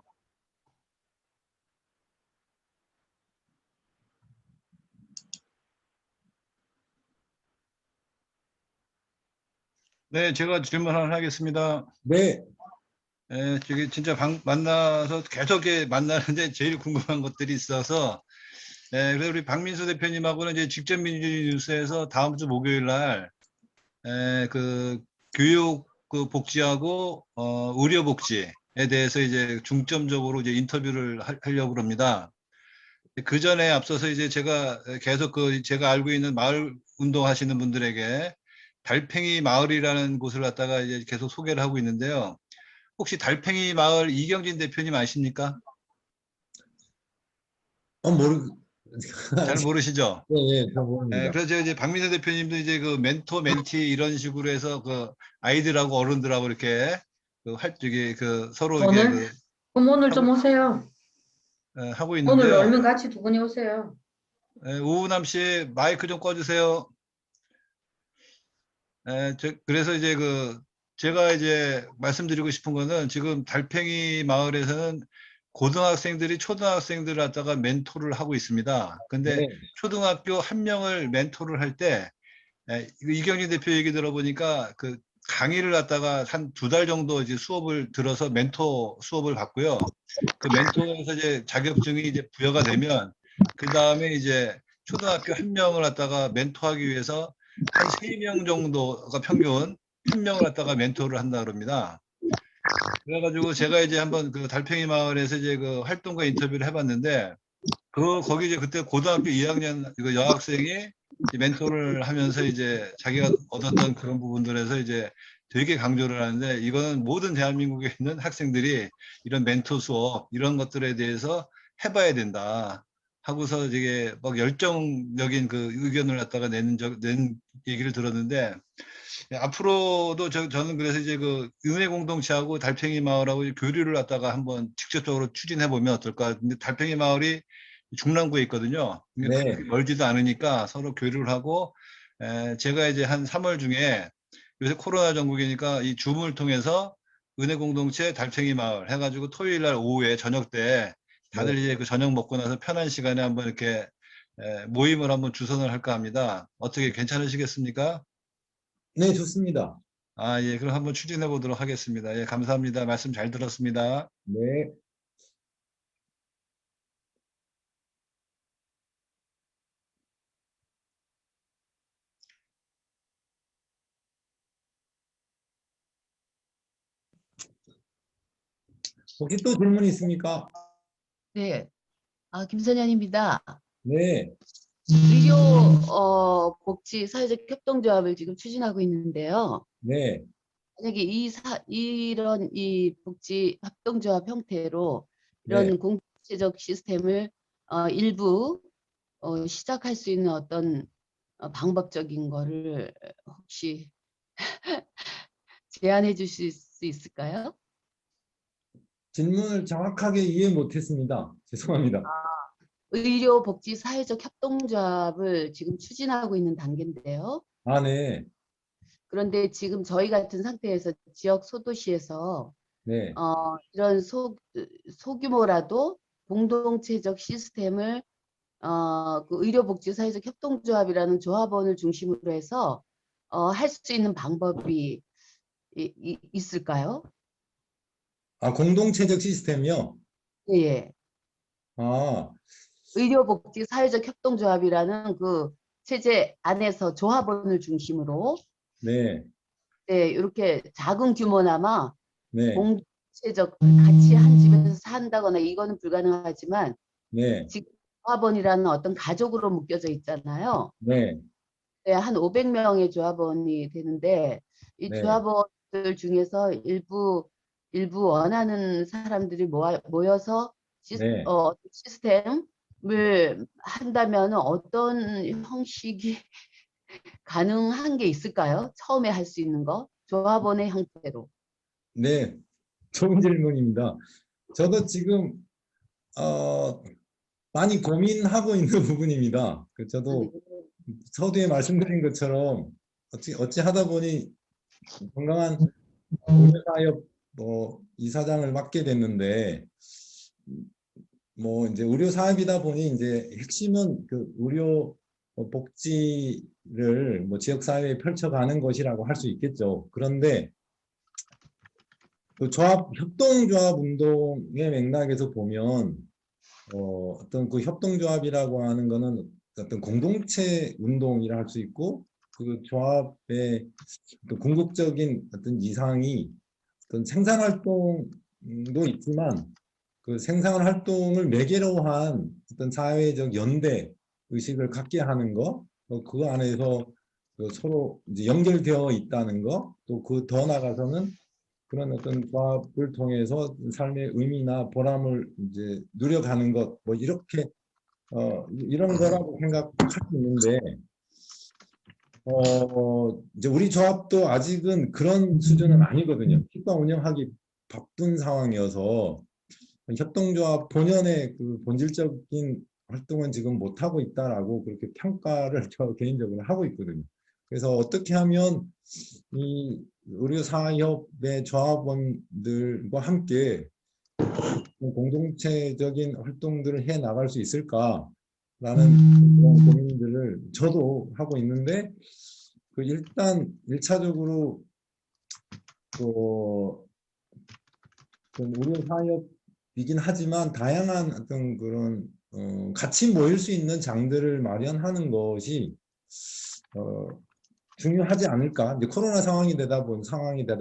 네, 제가 질문 하나 하겠습니다. 네, 저기 진짜 만나서 계속 이렇게 만나는데 제일 궁금한 것들이 있어서, 그래서 우리 박민수 대표님하고는 이제 직접 민주주의 뉴스에서 다음 주 목요일 날, 그 교육 그 복지하고 의료 복지에 대해서 이제 중점적으로 이제 인터뷰를 하려고 합니다. 그 전에 앞서서 이제 제가 계속 제가 알고 있는 마을 운동하시는 분들에게 달팽이 마을이라는 곳을 갖다가 이제 계속 소개를 하고 있는데요. 혹시 달팽이 마을 이경진 대표님 아십니까? 잘 모르시죠? 네, 잘 모릅니다. 그래서 이제 박민수 대표님도 이제 그 멘토 멘티 이런 식으로 해서 그 아이들하고 어른들하고 이렇게 서로 이게 그럼 오늘 좀 오세요. 하고 오늘 있는데요. 얼른 같이 두 분이 오세요. 우은암 씨 마이크 좀 꺼주세요. 그래서 이제 제가 이제 말씀드리고 싶은 거는 지금 달팽이 마을에서는 고등학생들이 초등학생들을 갖다가 멘토를 하고 있습니다. 근데 네, 초등학교 한 명을 멘토를 할 때, 이경진 대표 얘기 들어보니까 그 강의를 갖다가 한 2달 정도 이제 수업을 들어서 멘토 수업을 받고요. 그 멘토에서 이제 자격증이 이제 부여가 되면, 그 다음에 이제 초등학교 한 명을 갖다가 멘토하기 위해서 한 3명 정도가 평균 한 명을 갖다가 멘토를 한다 그럽니다. 그래가지고 제가 이제 한번 그 달팽이 마을에서 이제 그 활동가 인터뷰를 해봤는데, 거기 이제 그때 고등학교 2학년 여학생이 멘토를 하면서 이제 자기가 얻었던 그런 부분들에서 이제 되게 강조를 하는데, 이거는 모든 대한민국에 있는 학생들이 이런 멘토 수업 이런 것들에 대해서 해봐야 된다 하고서 되게 막 열정적인 그 의견을 갖다가 낸 얘기를 들었는데, 앞으로도 저는 그래서 이제 그 은혜 공동체하고 달팽이 마을하고 교류를 갖다가 한번 직접적으로 추진해 보면 어떨까. 근데 달팽이 마을이 중랑구에 있거든요. 네. 그렇게 멀지도 않으니까 서로 교류를 하고, 제가 이제 한 3월 중에 요새 코로나 전국이니까 이 줌을 통해서 은혜 공동체 달팽이 마을 해가지고 토요일 날 오후에 저녁 때 다들 이제 그 저녁 먹고 나서 편한 시간에 한번 이렇게 모임을 한번 주선을 할까 합니다. 어떻게 괜찮으시겠습니까? 네, 좋습니다. 예, 그럼 한번 추진해 보도록 하겠습니다. 예, 감사합니다. 말씀 잘 들었습니다. 네. 혹시 또 질문이 있습니까? 네, 김선현입니다. 네, 의료 복지 사회적 협동조합을 지금 추진하고 있는데요. 네, 만약에 이런 복지 협동조합 형태로 네. 이런 공동체적 시스템을 일부 시작할 수 있는 어떤 방법적인 거를 혹시 제안해 주실 수 있을까요? 질문을 정확하게 이해 못했습니다. 죄송합니다. 의료 복지 사회적 협동조합을 지금 추진하고 있는 단계인데요. 네, 그런데 지금 저희 같은 상태에서 지역 소도시에서 네, 이런 소규모라도 공동체적 시스템을 그 의료복지사회적 협동조합이라는 조합원을 중심으로 해서 할 수 있는 방법이 있을까요? 공동체적 시스템이요? 예. 아, 의료복지사회적 협동조합이라는 그 체제 안에서 조합원을 중심으로 네, 네, 이렇게 작은 규모나마 네, 공동체적 같이 한 집에서 산다거나 이거는 불가능하지만 네, 지금 조합원이라는 어떤 가족으로 묶여져 있잖아요. 네, 네, 한 500명의 조합원이 되는데 이 네, 조합원들 중에서 일부 원하는 사람들이 모여서 네. 시스템을 한다면 어떤 형식이 가능한 게 있을까요? 처음에 할 수 있는 거 조합원의 형태로. 네, 좋은 질문입니다. 저도 지금 많이 고민하고 있는 부분입니다. 저도 서두에 말씀드린 것처럼 어찌 하다 보니 건강한 의료사업 이사장을 맡게 됐는데 이제 의료 사업이다 보니 이제 핵심은 그 의료 복지를 지역 사회에 펼쳐가는 것이라고 할 수 있겠죠. 그런데 그 협동조합 운동의 맥락에서 보면 어떤 그 협동조합이라고 하는 거는 어떤 공동체 운동이라 할 수 있고 그 조합의 또 궁극적인 어떤 이상이 어떤 생산 활동도 있지만 그 생산 활동을 매개로 한 어떤 사회적 연대 의식을 갖게 하는 거, 그 안에서 그 서로 이제 연결되어 있다는 거, 또 그 더 나가서는 그런 어떤 조합을 통해서 삶의 의미나 보람을 이제 누려가는 것, 이렇게 이런 거라고 생각할 수 있는데, 이제 우리 조합도 아직은 그런 수준은 아니거든요. 기과 운영하기 바쁜 상황이어서 협동조합 본연의 그 본질적인 활동은 지금 못 하고 있다라고 그렇게 평가를 저 개인적으로 하고 있거든요. 그래서 어떻게 하면 이 의료사협의 조합원들과 함께 공동체적인 활동들을 해 나갈 수 있을까라는 그런 고민들을 저도 하고 있는데, 그 일단 1차적으로 의료사협이긴 하지만 다양한 어떤 그런 같이 모일 수 있는 장들을 마련하는 것이 중요하지 않을까. 이제 코로나 상황이 되다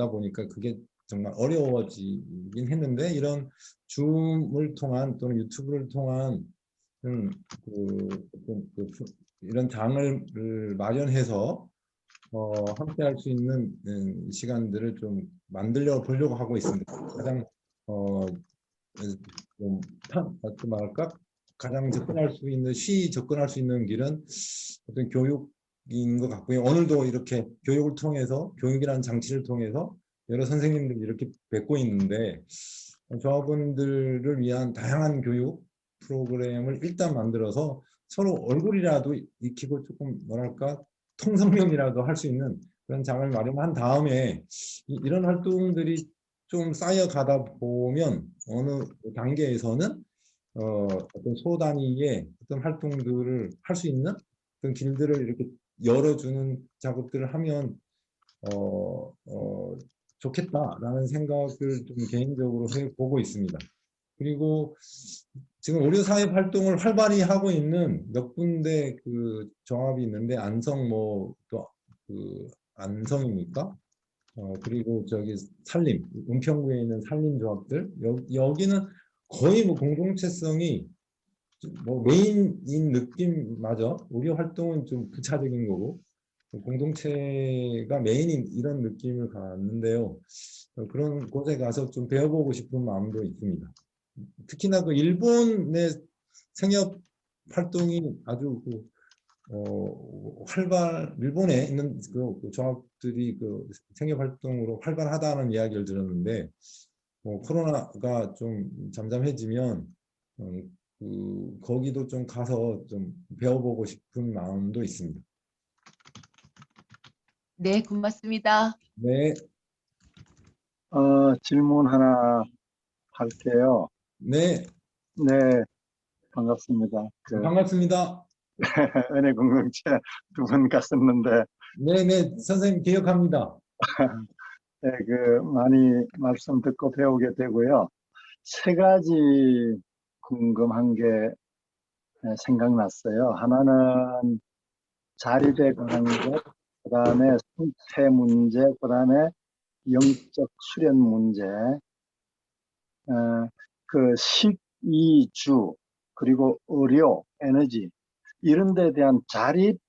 보니까 그게 정말 어려워지긴 했는데, 이런 줌을 통한 또는 유튜브를 통한 이런 장을 마련해서 함께 할 수 있는 시간들을 좀 만들려 보려고 하고 있습니다. 가장 가장 접근할 수 있는 접근할 수 있는 길은 어떤 교육인 것 같고요. 오늘도 이렇게 교육을 통해서 교육이라는 장치를 통해서 여러 선생님들이 이렇게 뵙고 있는데, 조합원들을 위한 다양한 교육 프로그램을 일단 만들어서 서로 얼굴이라도 익히고 조금 통성명이라도 할 수 있는 그런 장을 마련한 다음에 이런 활동들이 좀 쌓여가다 보면 어느 단계에서는 어떤 소단위의 어떤 활동들을 할 수 있는 그런 길들을 이렇게 열어주는 작업들을 하면 좋겠다라는 생각을 좀 개인적으로 해보고 있습니다. 그리고 지금 의료사회 활동을 활발히 하고 있는 몇 군데 그 조합이 있는데, 안성 그 안성입니까? 그리고 저기 산림, 은평구에 있는 산림조합들, 여기는 거의 공동체성이 메인인 느낌마저, 우리 활동은 좀 부차적인 거고 공동체가 메인인 이런 느낌을 갖는데요. 그런 곳에 가서 좀 배워보고 싶은 마음도 있습니다. 특히나 그 일본의 생협 활동이 아주 일본에 있는 그 조합들이 그 생협 활동으로 활발하다는 이야기를 들었는데, 코로나가 좀 잠잠해지면 거기도 좀 가서 좀 배워보고 싶은 마음도 있습니다. 네, 고맙습니다. 네, 질문 하나 할게요. 네, 네, 반갑습니다. 반갑습니다. 은혜 공동체 두 분 갔었는데, 네, 네, 선생님 기억합니다. 네, 많이 말씀 듣고 배우게 되고요. 세 가지 궁금한 게 생각났어요. 하나는 자립에 관한 것, 그 다음에 생태 문제, 그 다음에 영적 수련 문제, 그 식이주, 그리고 의료, 에너지 이런 데 대한 자립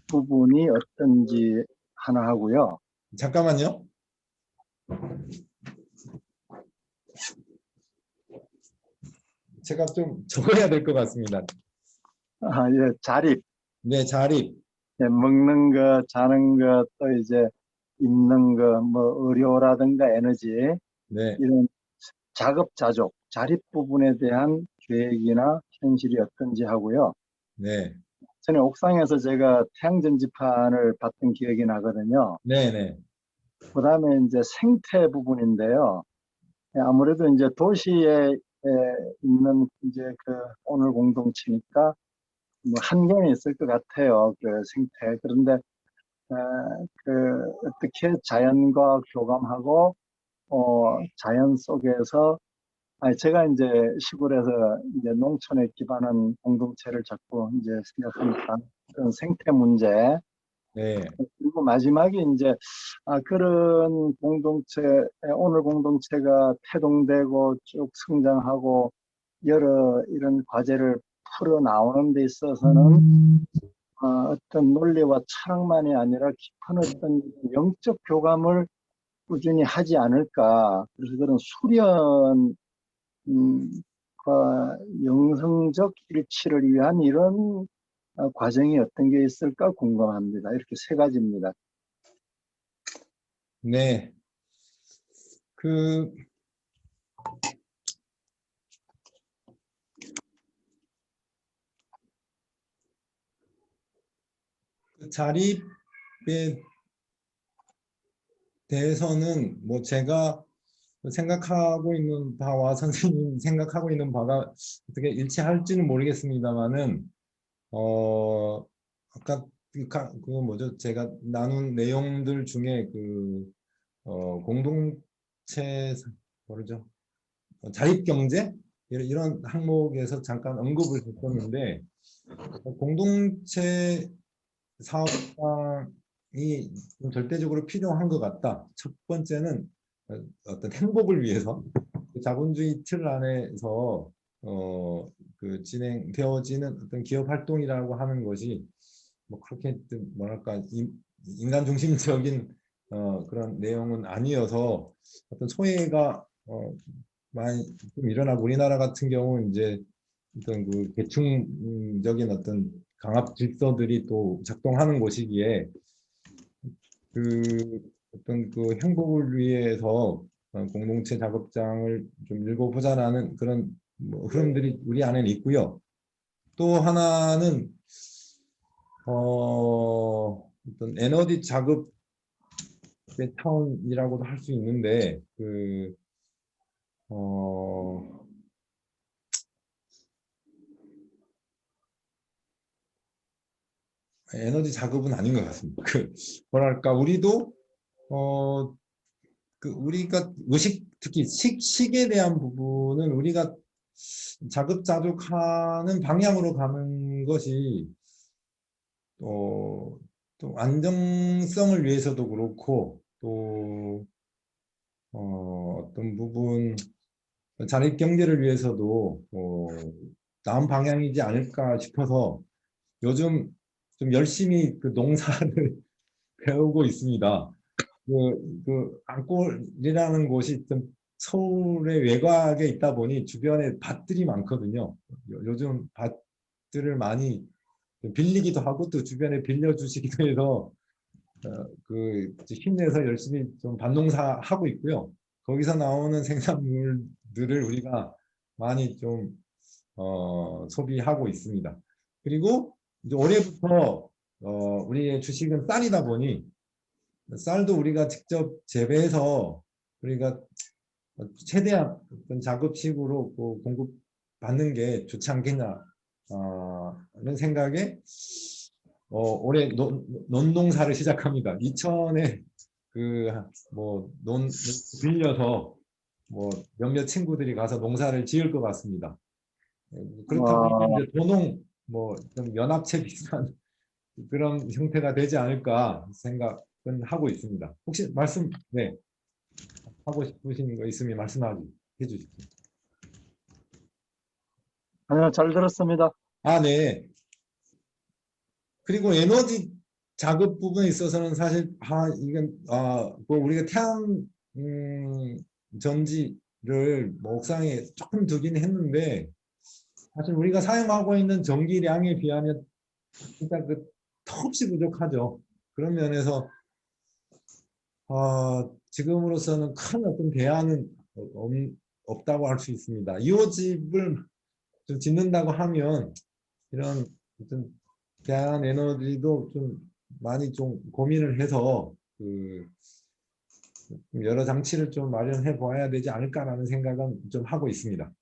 부분이 어떤지 하나 하고요. 잠깐만요. 제가 좀 적어야 될 것 같습니다. 예, 자립, 네, 자립. 예, 먹는 거, 자는 거, 또 이제 입는 거, 뭐 의료라든가 에너지 네, 이런 자급자족, 자립 부분에 대한 계획이나 현실이 어떤지 하고요. 네, 전에 옥상에서 제가 태양전지판을 봤던 기억이 나거든요. 네, 네, 그 다음에 이제 생태 부분인데요. 아무래도 이제 도시에 있는 이제 그 오늘 공동체니까 뭐 한계는 있을 것 같아요. 그 생태. 그런데 그 어떻게 자연과 교감하고 자연 속에서 제가 이제 시골에서 이제 농촌에 기반한 공동체를 자꾸 이제 생각하니까 그런 생태 문제 네, 그리고 마지막에 이제 그런 공동체 오늘 공동체가 태동되고 쭉 성장하고 여러 이런 과제를 풀어 나오는 데 있어서는 어떤 논리와 철학만이 아니라 깊은 어떤 영적 교감을 꾸준히 하지 않을까. 그래서 그런 수련 과 영성적 일치를 위한 이런 과정이 어떤 게 있을까 궁금합니다. 이렇게 세 가지입니다. 네. 그 자립에 대해서는 뭐 제가 생각하고 있는 바와 선생님 생각하고 있는 바가 어떻게 일치할지는 모르겠습니다만은 아까 그 뭐죠? 제가 나눈 내용들 중에 그 공동체 뭐죠? 자립 경제 이런 항목에서 잠깐 언급을 했었는데 공동체 사업장이 좀 절대적으로 필요한 것 같다. 첫 번째는 어떤 행복을 위해서 자본주의 틀 안에서 그 진행되어지는 어떤 기업 활동이라고 하는 것이 뭐 그렇게 뭐랄까 인간 중심적인 그런 내용은 아니어서 어떤 소외가 많이 좀 일어나고 우리나라 같은 경우는 이제 어떤 그 계층적인 어떤 강압 질서들이 또 작동하는 곳이기에 그 어떤 그 행복을 위해서 공동체 작업장을 좀 읽어보자라는 그런 뭐 흐름들이 우리 안에는 있고요. 또 하나는 어떤 에너지 작업의 차원이라고도 할 수 있는데 그 에너지 작업은 아닌 것 같습니다. 그 뭐랄까 우리도 그 우리가 의식 특히 식에 대한 부분은 우리가 자급자족하는 방향으로 가는 것이 또 안정성을 위해서도 그렇고 또 어떤 부분 자립 경제를 위해서도 나은 방향이지 않을까 싶어서 요즘 좀 열심히 그 농사를 배우고 있습니다. 그 안골이라는 곳이 좀 서울의 외곽에 있다 보니 주변에 밭들이 많거든요. 요즘 밭들을 많이 빌리기도 하고 또 주변에 빌려주시기도 해서 그 힘내서 열심히 좀 밭농사 하고 있고요. 거기서 나오는 생산물들을 우리가 많이 좀 소비하고 있습니다. 그리고 이제 올해부터 우리의 주식은 쌀이다 보니 쌀도 우리가 직접 재배해서 우리가 최대한 어떤 작업식으로 공급받는 게 좋지 않겠냐 이런 생각에 올해 논농사를 시작합니다. 이천에 그 뭐 논 빌려서 뭐 몇몇 친구들이 가서 농사를 지을 것 같습니다. 그렇다 보니 이제 도농 뭐 좀 연합체 비슷한 그런 형태가 되지 않을까 생각은 하고 있습니다. 혹시 말씀 네 하고 싶으신 거 있으면 말씀해 주십시오. 아니요, 잘 들었습니다. 아, 네. 그리고 에너지 작업 부분에 있어서는 사실 이건 뭐 우리가 태양 전지를 뭐 옥상에 조금 두긴 했는데 사실 우리가 사용하고 있는 전기량에 비하면 진짜 턱없이 부족하죠. 그런 면에서 지금으로서는 큰 어떤 대안은 없다고 할 수 있습니다. 2호집을 좀 짓는다고 하면 이런 어떤 대한 에너지도 좀 많이 좀 고민을 해서 여러 장치를 좀 마련해 보아야 되지 않을까라는 생각은 좀 하고 있습니다.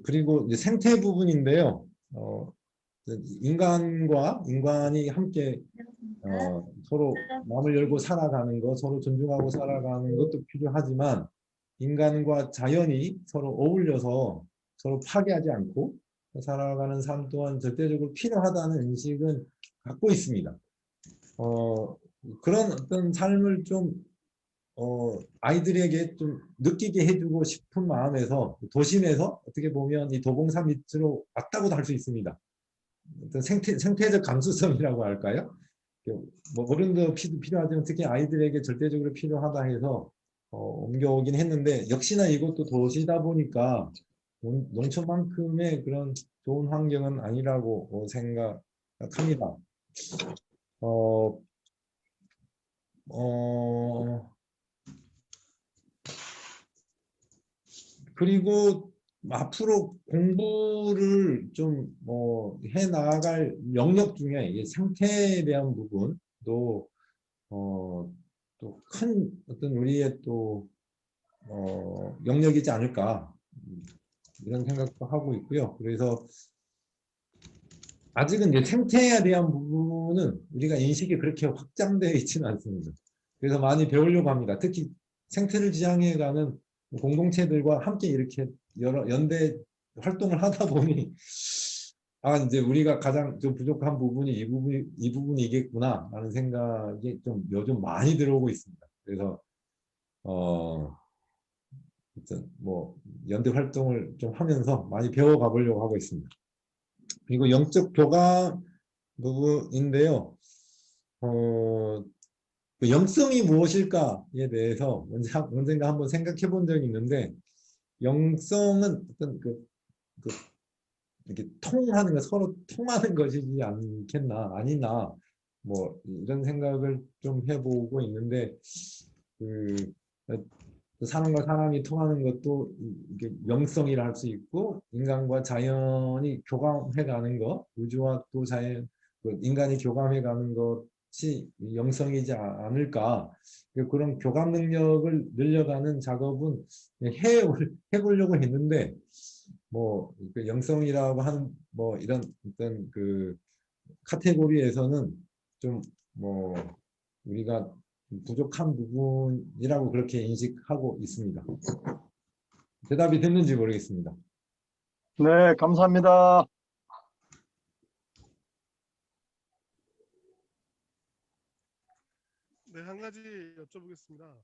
그리고 이제 생태 부분인데요. 인간이 함께 서로 마음을 열고 살아가는 것, 서로 존중하고 살아가는 것도 필요하지만 인간과 자연이 서로 어울려서 서로 파괴하지 않고 살아가는 삶 또한 절대적으로 필요하다는 인식은 갖고 있습니다. 그런 어떤 삶을 좀 아이들에게 좀 느끼게 해주고 싶은 마음에서 도심에서 어떻게 보면 이 도봉산 밑으로 왔다고도 할 수 있습니다. 어떤 생태적 감수성이라고 할까요? 뭐 어른도 필요하지만 특히 아이들에게 절대적으로 필요하다 해서 옮겨오긴 했는데 역시나 이것도 도시다 보니까 농촌만큼의 그런 좋은 환경은 아니라고 생각합니다. 그리고 앞으로 공부를 좀 해 나갈 영역 중에 이 생태에 대한 부분도 또 큰 어떤 우리의 또 영역이지 않을까 이런 생각도 하고 있고요. 그래서 아직은 이제 생태에 대한 부분은 우리가 인식이 그렇게 확장되어 있지는 않습니다. 그래서 많이 배우려고 합니다. 특히 생태를 지향해가는 공동체들과 함께 이렇게 여러 연대 활동을 하다 보니 이제 우리가 가장 좀 부족한 부분이 이 부분이겠구나라는 생각이 좀 요즘 많이 들어오고 있습니다. 그래서 뭐 연대 활동을 좀 하면서 많이 배워가 보려고 하고 있습니다. 그리고 영적 교감 부분인데요. 그 영성이 무엇일까에 대해서 언젠가 한번 생각해 본 적이 있는데 영성은 어떤 이렇게 통하는 거 서로 통하는 것이지 않겠나 아니나 뭐 이런 생각을 좀 해보고 있는데 사람과 사람이 통하는 것도 이게 영성이라 할 수 있고 인간과 자연이 교감해가는 것 우주와 또 자연 인간이 교감해가는 것이 영성이지 않을까 그런 교감 능력을 늘려가는 작업은 해보려고 했는데 뭐 영성이라고 하는 뭐 이런 어떤 카테고리에서는 좀 뭐 우리가 부족한 부분이라고 그렇게 인식하고 있습니다. 대답이 됐는지 모르겠습니다. 네, 감사합니다. 네, 한 가지 여쭤보겠습니다.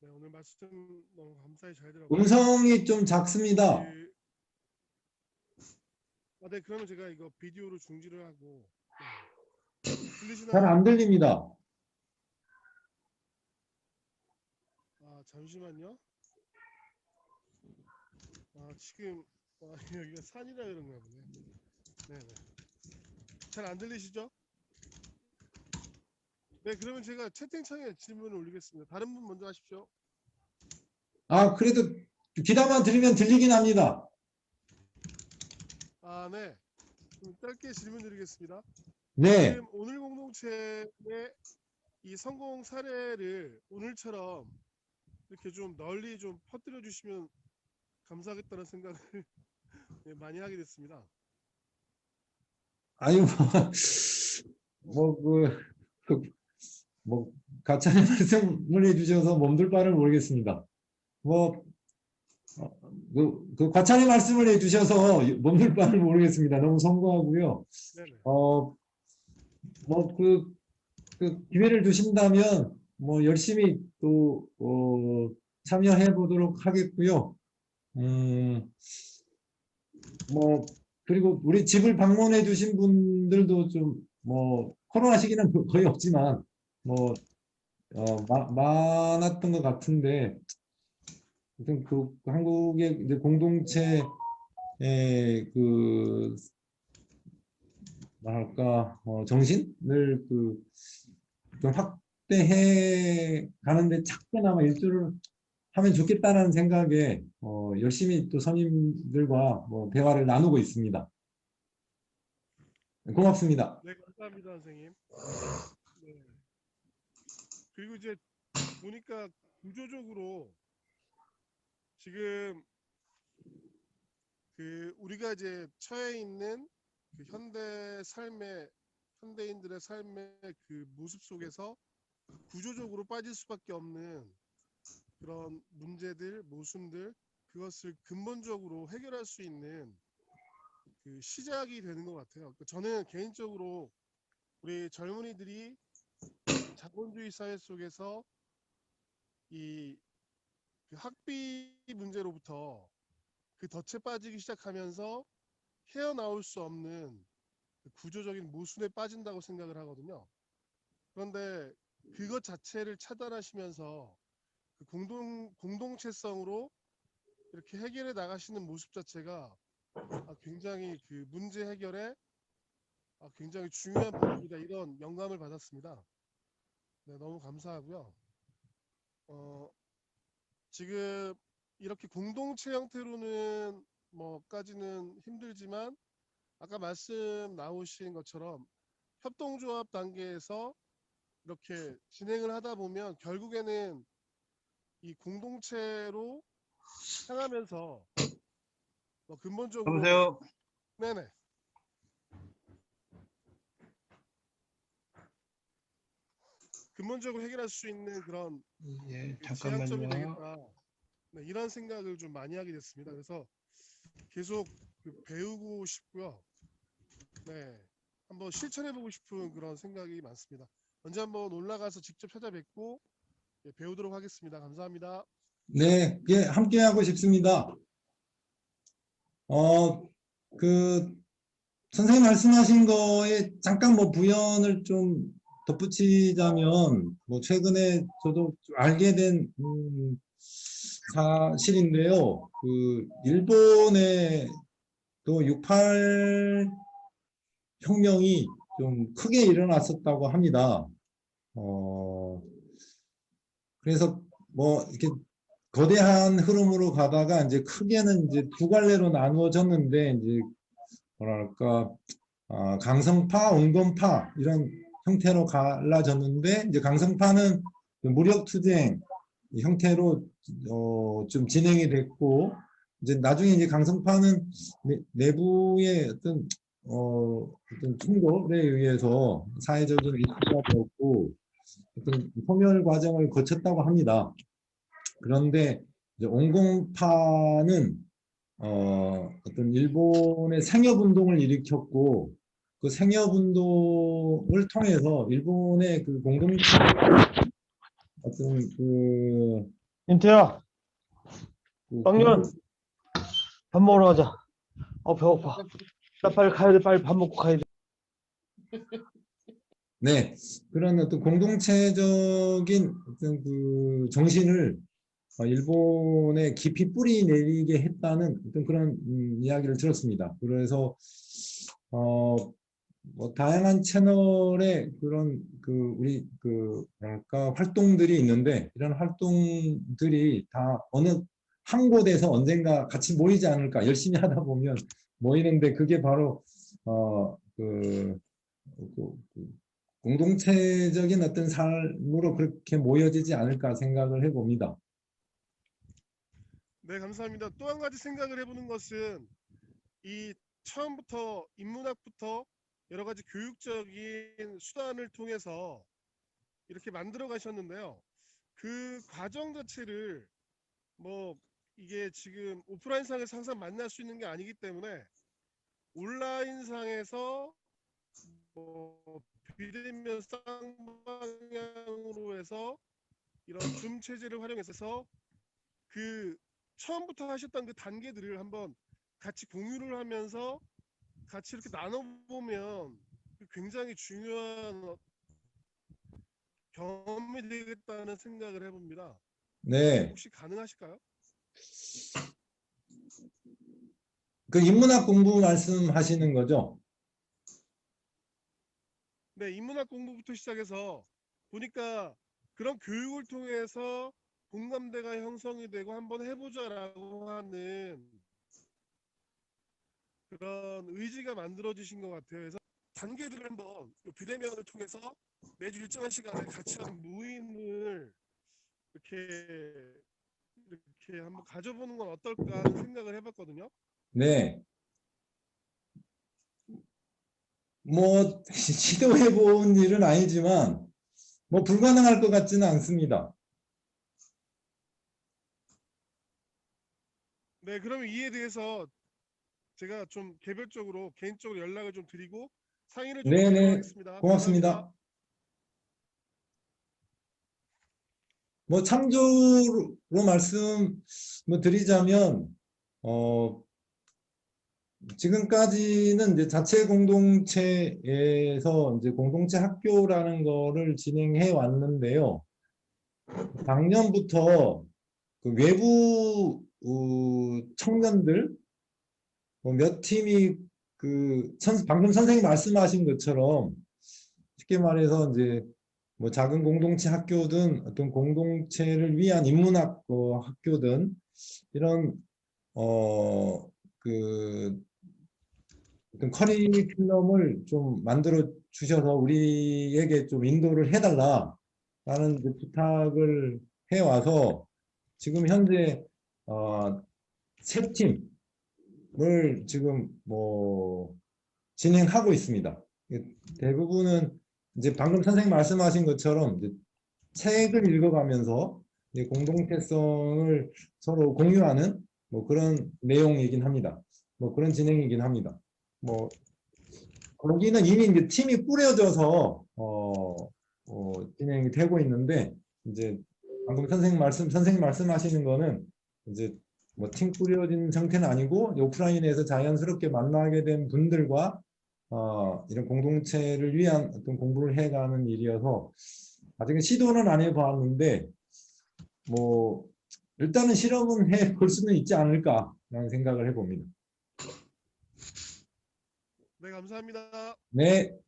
네, 오늘 말씀 너무 감사히 잘 들었고요. 음성이 좀 작습니다. 네, 그러면 제가 이거 비디오로 중지를 하고 들리시나요? 잘 안 들립니다. 잠시만요. 지금 여기가 산이라 그런가 보네. 네네. 잘 안 들리시죠? 네, 그러면 제가 채팅창에 질문을 올리겠습니다. 다른 분 먼저 하십시오. 그래도 귀담아 들으면 들리긴 합니다. 네. 그럼 짧게 질문 드리겠습니다. 네. 지금 오늘 공동체의 이 성공 사례를 오늘처럼 이렇게 좀 널리 좀 퍼뜨려 주시면 감사하겠다는 생각을 많이 하게 됐습니다. 아니 뭐 가짜의 말씀을 해주셔서 몸둘 바를 모르겠습니다. 그 과찬의 말씀을 해주셔서 몸둘 바를 모르겠습니다. 너무 성공하고요. 네네. 그 기회를 주신다면 뭐 열심히 또 참여해 보도록 하겠고요. 뭐 그리고 우리 집을 방문해 주신 분들도 좀 뭐 코로나 시기는 거의 없지만 뭐 많았던 것 같은데, 하여튼 그 한국의 이제 공동체의 그 뭐랄까 정신을 좀 확대해 가는데 작게나마 일조를 하면 좋겠다는 생각에 열심히 또 선임들과 대화를 나누고 있습니다. 고맙습니다. 네, 감사합니다, 선생님. 네. 그리고 이제 보니까 구조적으로 지금 그 우리가 이제 처해 있는 그 현대인들의 삶의 그 모습 속에서 구조적으로 빠질 수밖에 없는 그런 문제들, 모순들, 그것을 근본적으로 해결할 수 있는 그 시작이 되는 것 같아요. 저는 개인적으로 우리 젊은이들이 자본주의 사회 속에서 이 그 학비 문제로부터 그 덫에 빠지기 시작하면서 헤어나올 수 없는 그 구조적인 모순에 빠진다고 생각을 하거든요. 그런데 그것 자체를 차단하시면서 그 공동체성으로 이렇게 해결해 나가시는 모습 자체가 굉장히 그 문제 해결에 굉장히 중요한 부분이다, 이런 영감을 받았습니다. 네, 너무 감사하고요. 지금 이렇게 공동체 형태로는 뭐까지는 힘들지만 아까 말씀 나오신 것처럼 협동조합 단계에서 이렇게 진행을 하다 보면 결국에는 이 공동체로 향하면서 근본적으로 여보세요. 네네 근본적으로 해결할 수 있는 그런 예, 그 지향점이 잠깐만요. 되겠다. 네, 이런 생각을 좀 많이 하게 됐습니다. 그래서 계속 배우고 싶고요. 네, 한번 실천해보고 싶은 그런 생각이 많습니다. 언제 한번 올라가서 직접 찾아뵙고 배우도록 하겠습니다. 감사합니다. 네, 예, 함께 하고 싶습니다. 그 선생님 말씀하신 거에 잠깐 부연을 좀 덧붙이자면, 최근에 저도 알게 된 사실인데요. 그 일본의 또 68 혁명이 좀 크게 일어났었다고 합니다. 그래서 이렇게 거대한 흐름으로 가다가 이제 크게는 이제 두 갈래로 나누어졌는데, 이제 뭐랄까 강성파, 온건파 이런 형태로 갈라졌는데, 이제 강성파는 무력투쟁 형태로 좀 진행이 됐고, 이제 나중에 이제 강성파는 내부의 어떤 충돌에 의해서 사회적인 이슈가 되었고 어떤 소멸 과정을 거쳤다고 합니다. 그런데 이제 온건파는 어떤 일본의 생협운동을 일으켰고, 그 생협운동을 통해서 일본의 그 공동체 어떤 인태야, 빵년 밥 먹으러 가자. 배고파. 나 빨리 가야 돼. 빨리 밥 먹고 가야 돼. 네, 그런 어떤 공동체적인 어떤 그 정신을 일본에 깊이 뿌리 내리게 했다는 어떤 그런 이야기를 들었습니다. 그래서 다양한 채널의 그런 우리 뭐랄까 활동들이 있는데, 이런 활동들이 다 어느 한 곳에서 언젠가 같이 모이지 않을까, 열심히 하다 보면 모이는데, 그게 바로 공동체적인 어떤 삶으로 그렇게 모여지지 않을까 생각을 해봅니다. 네, 감사합니다. 또 한 가지 생각을 해보는 것은 이 처음부터 인문학부터 여러 가지 교육적인 수단을 통해서 이렇게 만들어 가셨는데요. 그 과정 자체를 이게 지금 오프라인상에서 항상 만날 수 있는 게 아니기 때문에 온라인상에서 비대면 쌍방향으로 해서 이런 줌 체제를 활용해서 그 처음부터 하셨던 그 단계들을 한번 같이 공유를 하면서 같이 이렇게 나눠보면 굉장히 중요한 경험이 되겠다는 생각을 해봅니다. 네. 혹시 가능하실까요? 그 인문학 공부 말씀하시는 거죠? 네, 인문학 공부부터 시작해서 보니까 그런 교육을 통해서 공감대가 형성이 되고 한번 해보자라고 하는 그런 의지가 만들어지신 것 같아요. 그래서 단계들을 한번 비대면을 통해서 매주 일정한 시간에 같이 하는 모임을 이렇게 한번 가져보는 건 어떨까 하는 생각을 해봤거든요. 네. 뭐 시도해 본 일은 아니지만 뭐 불가능할 것 같지는 않습니다. 네, 그러면 이에 대해서 제가 좀 개별적으로 개인적으로 연락을 좀 드리고 상의를 좀 드리도록 네네. 하겠습니다. 고맙습니다. 감사합니다. 뭐 참조로 말씀 뭐 드리자면 지금까지는 이제 자체 공동체에서 이제 공동체 학교라는 거를 진행해 왔는데요. 작년부터 그 외부 청년들 몇 팀이 방금 선생님 말씀하신 것처럼 쉽게 말해서 이제 뭐 작은 공동체 학교든 어떤 공동체를 위한 인문학 학교든 이런 어떤 커리큘럼을 좀 만들어 주셔서 우리에게 좀 인도를 해달라라는 이제 부탁을 해와서 지금 현재 세 팀을 지금 뭐 진행하고 있습니다. 대부분은 이제 방금 선생님 말씀하신 것처럼 이제 책을 읽어가면서 이제 공동체성을 서로 공유하는 뭐 그런 내용이긴 합니다. 뭐 그런 진행이긴 합니다. 뭐 거기는 이미 이제 팀이 꾸려져서 진행이 되고 있는데 이제 방금 선생님 말씀하시는 거는 이제 뭐 팀 꾸려진 상태는 아니고 오프라인에서 자연스럽게 만나게 된 분들과 이런 공동체를 위한 어떤 공부를 해가는 일이어서 아직은 시도는 안 해봤는데 뭐 일단은 실험은 해볼 수는 있지 않을까라는 생각을 해봅니다. 네, 감사합니다. 네.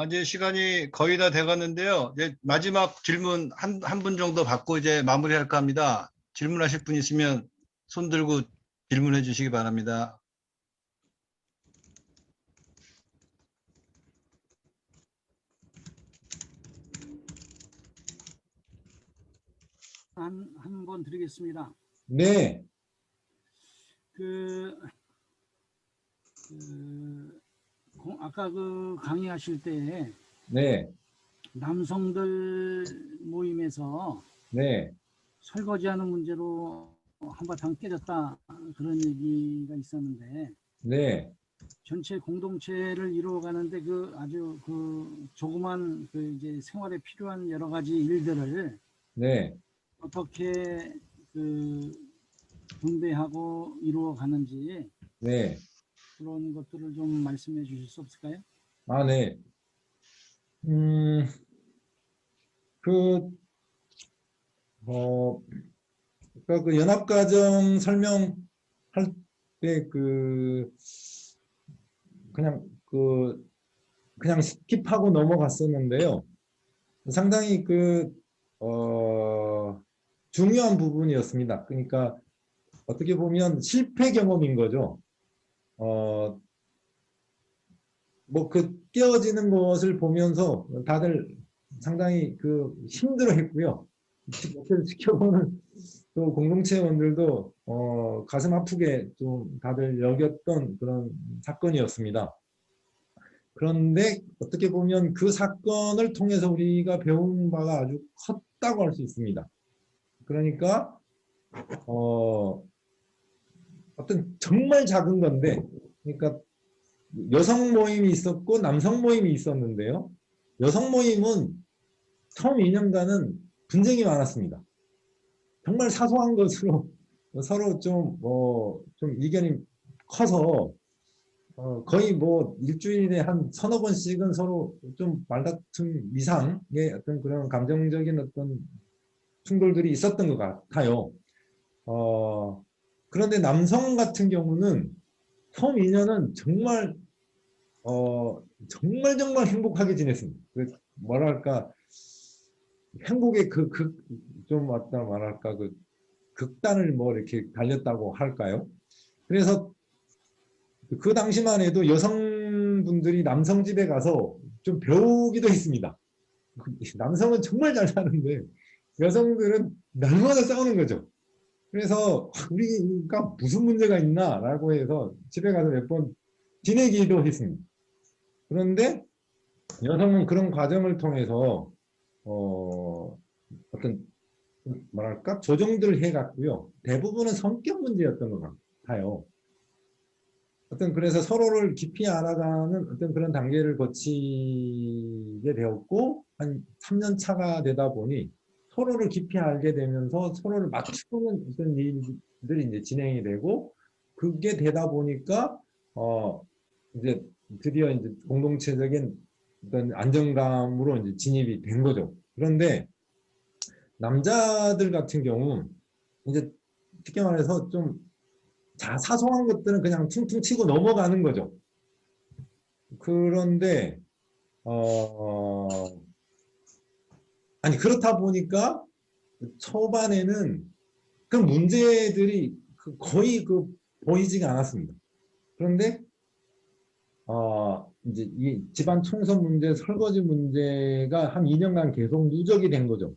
이제 시간이 거의 다 돼가는데요. 이제 마지막 질문 한 분 정도 받고 이제 마무리할까 합니다. 질문하실 분 있으면 손 들고 질문해 주시기 바랍니다. 한 번 드리겠습니다. 네. 아까 강의하실 때 네. 남성들 모임에서 네. 설거지하는 문제로 한바탕 깨졌다 그런 얘기가 있었는데 네. 전체 공동체를 이루어가는데 아주 조그만 이제 생활에 필요한 여러 가지 일들을 네. 어떻게 분배하고 이루어가는지 네. 그런 것들을 좀 말씀해 주실 수 없을까요? 네. 그 연합과정 설명할 때 그냥 스킵하고 넘어갔었는데요. 상당히 중요한 부분이었습니다. 그러니까 어떻게 보면 실패 경험인 거죠. 깨어지는 것을 보면서 다들 상당히 힘들어 했고요. 지켜보는 또 공동체원들도 가슴 아프게 좀 다들 여겼던 그런 사건이었습니다. 그런데 어떻게 보면 그 사건을 통해서 우리가 배운 바가 아주 컸다고 할 수 있습니다. 그러니까 어떤 정말 작은 건데, 그러니까 여성 모임이 있었고 남성 모임이 있었는데요. 여성 모임은 처음 2년간은 분쟁이 많았습니다. 정말 사소한 것으로 서로 좀 의견이 커서 거의 뭐 일주일에 한 서너 번씩은 서로 좀 말다툼 이상의 어떤 그런 감정적인 어떤 충돌들이 있었던 것 같아요. 그런데 남성 같은 경우는 처음 2년은 정말 정말 행복하게 지냈습니다. 뭐랄까 행복의 좀 왔다 말할까 극단을 뭐 이렇게 달렸다고 할까요? 그래서 그 당시만 해도 여성분들이 남성 집에 가서 좀 배우기도 했습니다. 남성은 정말 잘 사는데 여성들은 날마다 싸우는 거죠. 그래서 우리가 무슨 문제가 있나 라고 해서 집에 가서 몇 번 지내기도 했습니다. 그런데 여성은 그런 과정을 통해서 어떤 뭐랄까 조정들을 해갔고요. 대부분은 성격 문제였던 것 같아요. 그래서 서로를 깊이 알아가는 어떤 그런 단계를 거치게 되었고 한 3년 차가 되다 보니 서로를 깊이 알게 되면서 서로를 맞추는 어떤 일들이 이제 진행이 되고 그게 되다 보니까 이제 드디어 이제 공동체적인 어떤 안정감으로 이제 진입이 된 거죠. 그런데 남자들 같은 경우 이제 쉽게 말해서 좀 사소한 것들은 그냥 퉁퉁 치고 넘어가는 거죠. 그런데 아니 그렇다 보니까 초반에는 그 문제들이 거의 보이지가 않았습니다. 그런데 이제 이 집안 청소 문제, 설거지 문제가 한 2년간 계속 누적이 된 거죠.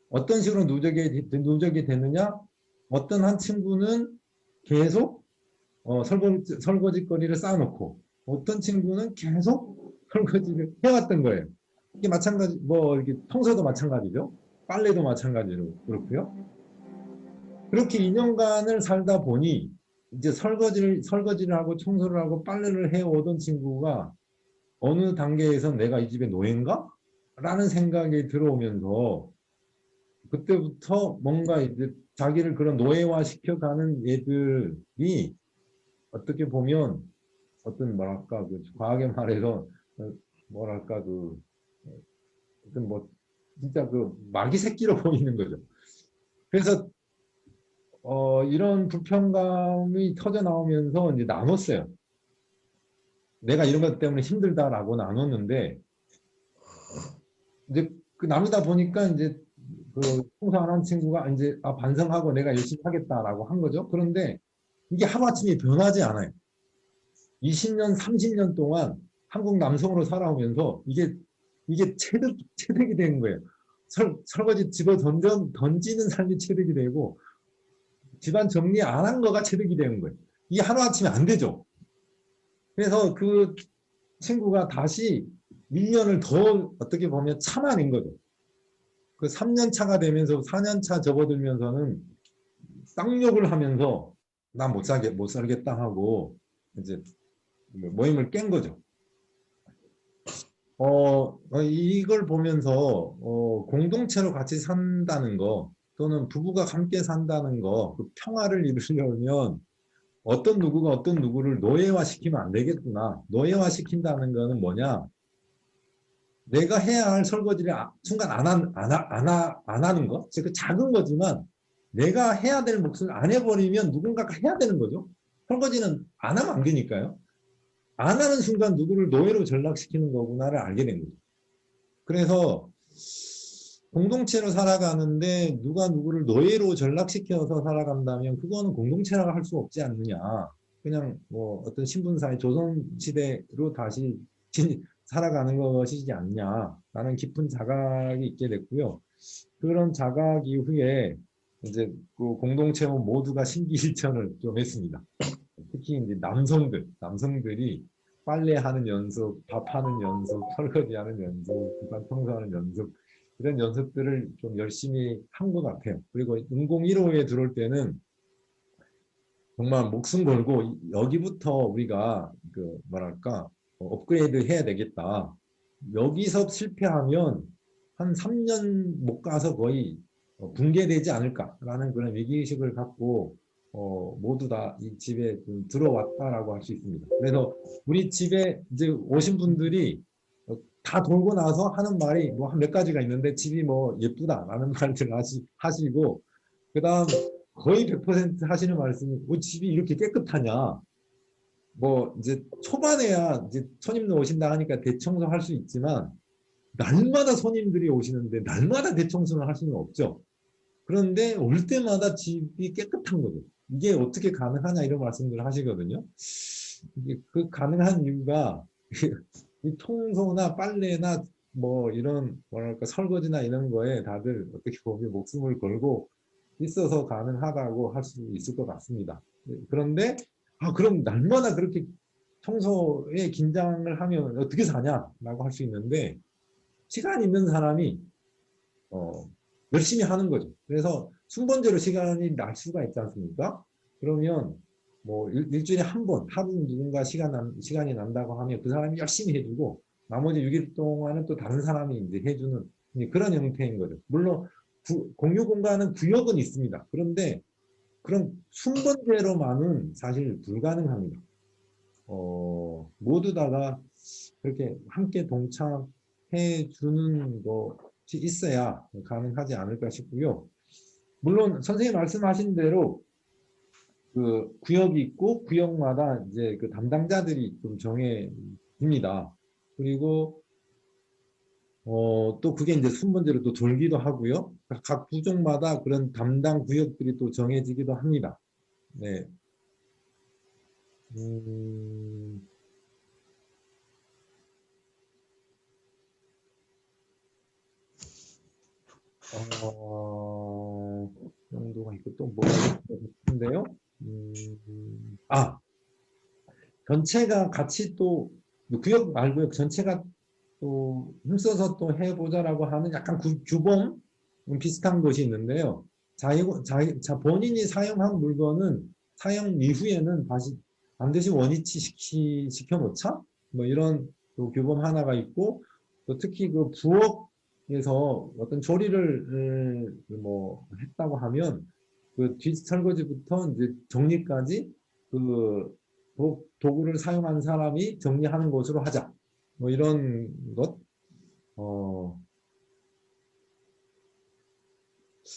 어떤 식으로 누적이 되느냐? 어떤 한 친구는 계속 설거지거리를 쌓아놓고 어떤 친구는 계속 설거지를 해왔던 거예요. 이게 마찬가지, 뭐 이렇게 청소도 마찬가지죠. 빨래도 마찬가지로 그렇고요. 그렇게 2년간을 살다 보니 이제 설거지를 하고 청소를 하고 빨래를 해오던 친구가 어느 단계에서 내가 이 집의 노예인가? 라는 생각이 들어오면서 그때부터 뭔가 이제 자기를 그런 노예화 시켜가는 애들이 어떻게 보면 어떤 뭐랄까 과하게 말해서 뭐랄까 어떤 뭐 진짜 마귀 새끼로 보이는 거죠. 그래서 이런 불편감이 터져 나오면서 이제 나눴어요. 내가 이런 것 때문에 힘들다라고 나눴는데 이제 그 나누다 보니까 이제 청소 안 한 친구가 이제 반성하고 내가 열심히 하겠다라고 한 거죠. 그런데 이게 하루아침에 변하지 않아요. 20년, 30년 동안 한국 남성으로 살아오면서 이게 체득이 된 거예요. 설거지 집어 던지는 삶이 체득이 되고 집안 정리 안 한 거가 체득이 되는 거예요. 이게 하루아침에 안 되죠. 그래서 그 친구가 다시 1년을 더 어떻게 보면 참아낸 거죠. 그 3년 차가 되면서 4년 차 접어들면서는 쌍욕을 하면서 나 못 살겠다 하고 이제 모임을 깬 거죠. 이걸 보면서 공동체로 같이 산다는 거 또는 부부가 함께 산다는 거 그 평화를 이루려면 어떤 누구가 어떤 누구를 노예화시키면 안 되겠구나. 노예화시킨다는 거는 뭐냐? 내가 해야 할 설거지를 순간 안 하는 거. 그 작은 거지만 내가 해야 될 몫을 안 해버리면 누군가가 해야 되는 거죠. 설거지는 안 하면 안 되니까요. 안 하는 순간 누구를 노예로 전락시키는 거구나를 알게 된 거죠. 그래서 공동체로 살아가는데 누가 누구를 노예로 전락시켜서 살아간다면 그거는 공동체라고 할 수 없지 않느냐. 그냥 뭐 어떤 신분사회 조선시대로 다시 살아가는 것이지 않냐라는 깊은 자각이 있게 됐고요. 그런 자각 이후에 이제 그 공동체원 모두가 심기일전을 좀 했습니다. 특히 이제 남성들이 빨래하는 연습, 밥하는 연습, 설거지하는 연습, 집안 청소하는 연습 이런 연습들을 좀 열심히 한 것 같아요. 그리고 인공 1호에 들어올 때는 정말 목숨 걸고 여기부터 우리가 그 뭐랄까 업그레이드 해야 되겠다. 여기서 실패하면 한 3년 못 가서 거의 붕괴되지 않을까라는 그런 위기의식을 갖고 모두 다 이 집에 좀 들어왔다라고 할 수 있습니다. 그래서 우리 집에 이제 오신 분들이 다 돌고 나서 하는 말이 뭐 한 몇 가지가 있는데 집이 뭐 예쁘다라는 말들 하시고 그다음 거의 100% 하시는 말씀이 뭐 집이 이렇게 깨끗하냐. 뭐 이제 초반에야 이제 손님들 오신다 하니까 대청소할 수 있지만 날마다 손님들이 오시는데 날마다 대청소를 할 수는 없죠. 그런데 올 때마다 집이 깨끗한 거죠. 이게 어떻게 가능하냐 이런 말씀들을 하시거든요. 이게 그 가능한 이유가 이 청소나 빨래나 뭐 이런 뭐랄까 설거지나 이런 거에 다들 어떻게 보면 목숨을 걸고 있어서 가능하다고 할 수 있을 것 같습니다. 그런데 그럼 날마다 그렇게 청소에 긴장을 하면 어떻게 사냐라고 할 수 있는데 시간 있는 사람이 열심히 하는 거죠. 그래서 순번제로 시간이 날 수가 있지 않습니까? 그러면 뭐 일주일에 한 번, 하루 누군가 시간이 난다고 하면 그 사람이 열심히 해주고 나머지 6일 동안은 또 다른 사람이 이제 해주는 그런 형태인 거죠. 물론 공유 공간은 구역은 있습니다. 그런데 그런 순번제로만은 사실 불가능합니다. 모두 다가 그렇게 함께 동참해 주는 것이 있어야 가능하지 않을까 싶고요. 물론 선생님 말씀하신 대로 그 구역이 있고 구역마다 이제 그 담당자들이 좀 정해집니다. 그리고 또 그게 이제 순번제로 또 돌기도 하고요. 각 부족마다 그런 담당 구역들이 또 정해지기도 합니다. 네. 정도가 있고 또 뭐가 있는데요. 전체가 같이 또 구역 말고요. 전체가 또 힘써서 또 해보자라고 하는 약간 규범 비슷한 것이 있는데요. 본인이 사용한 물건은 사용 이후에는 반드시 원위치 시켜놓자 뭐 이런 또 규범 하나가 있고 또 특히 그 부엌에서 어떤 조리를 뭐 했다고 하면 그 뒷 설거지부터 이제 정리까지 그 도구를 사용한 사람이 정리하는 것으로 하자. 뭐 이런 것.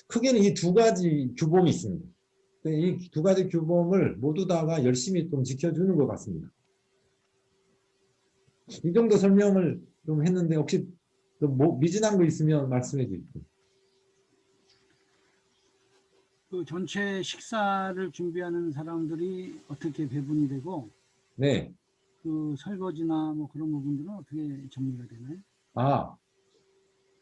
크게는 이 두 가지 규범이 있습니다. 이 두 가지 규범을 모두 다가 열심히 좀 지켜주는 것 같습니다. 이 정도 설명을 좀 했는데 혹시 뭐 미진한 거 있으면 말씀해 주십시오. 그 전체 식사를 준비하는 사람들이 어떻게 배분이 되고, 네. 그 설거지나 뭐 그런 부분들은 어떻게 정리가 되나요?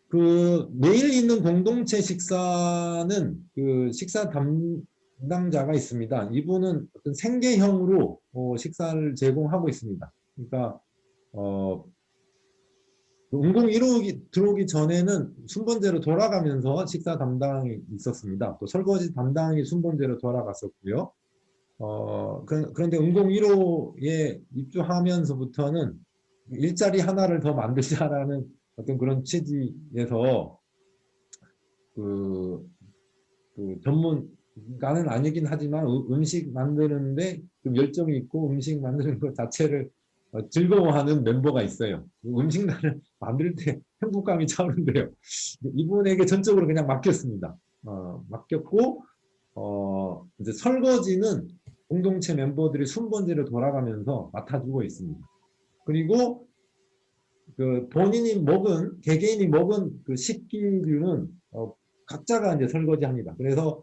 그 매일 있는 공동체 식사는 그 식사 담당자가 있습니다. 이분은 어떤 생계형으로 식사를 제공하고 있습니다. 그러니까 운공 1호기 들어오기 전에는 순번제로 돌아가면서 식사 담당이 있었습니다. 또 설거지 담당이 순번제로 돌아갔었고요. 그런데 운공 1호에 입주하면서부터는 일자리 하나를 더 만들자라는 어떤 그런 취지에서 그 전문가는 아니긴 하지만 음식 만드는데 좀 열정이 있고 음식 만드는 것 자체를 즐거워하는 멤버가 있어요. 음식단을 만들 때 행복감이 차오른대요. 이분에게 전적으로 그냥 맡겼습니다. 맡겼고 이제 설거지는 공동체 멤버들이 순번제로 돌아가면서 맡아주고 있습니다. 그리고 그 본인이 개개인이 먹은 그 식기류는 각자가 이제 설거지합니다. 그래서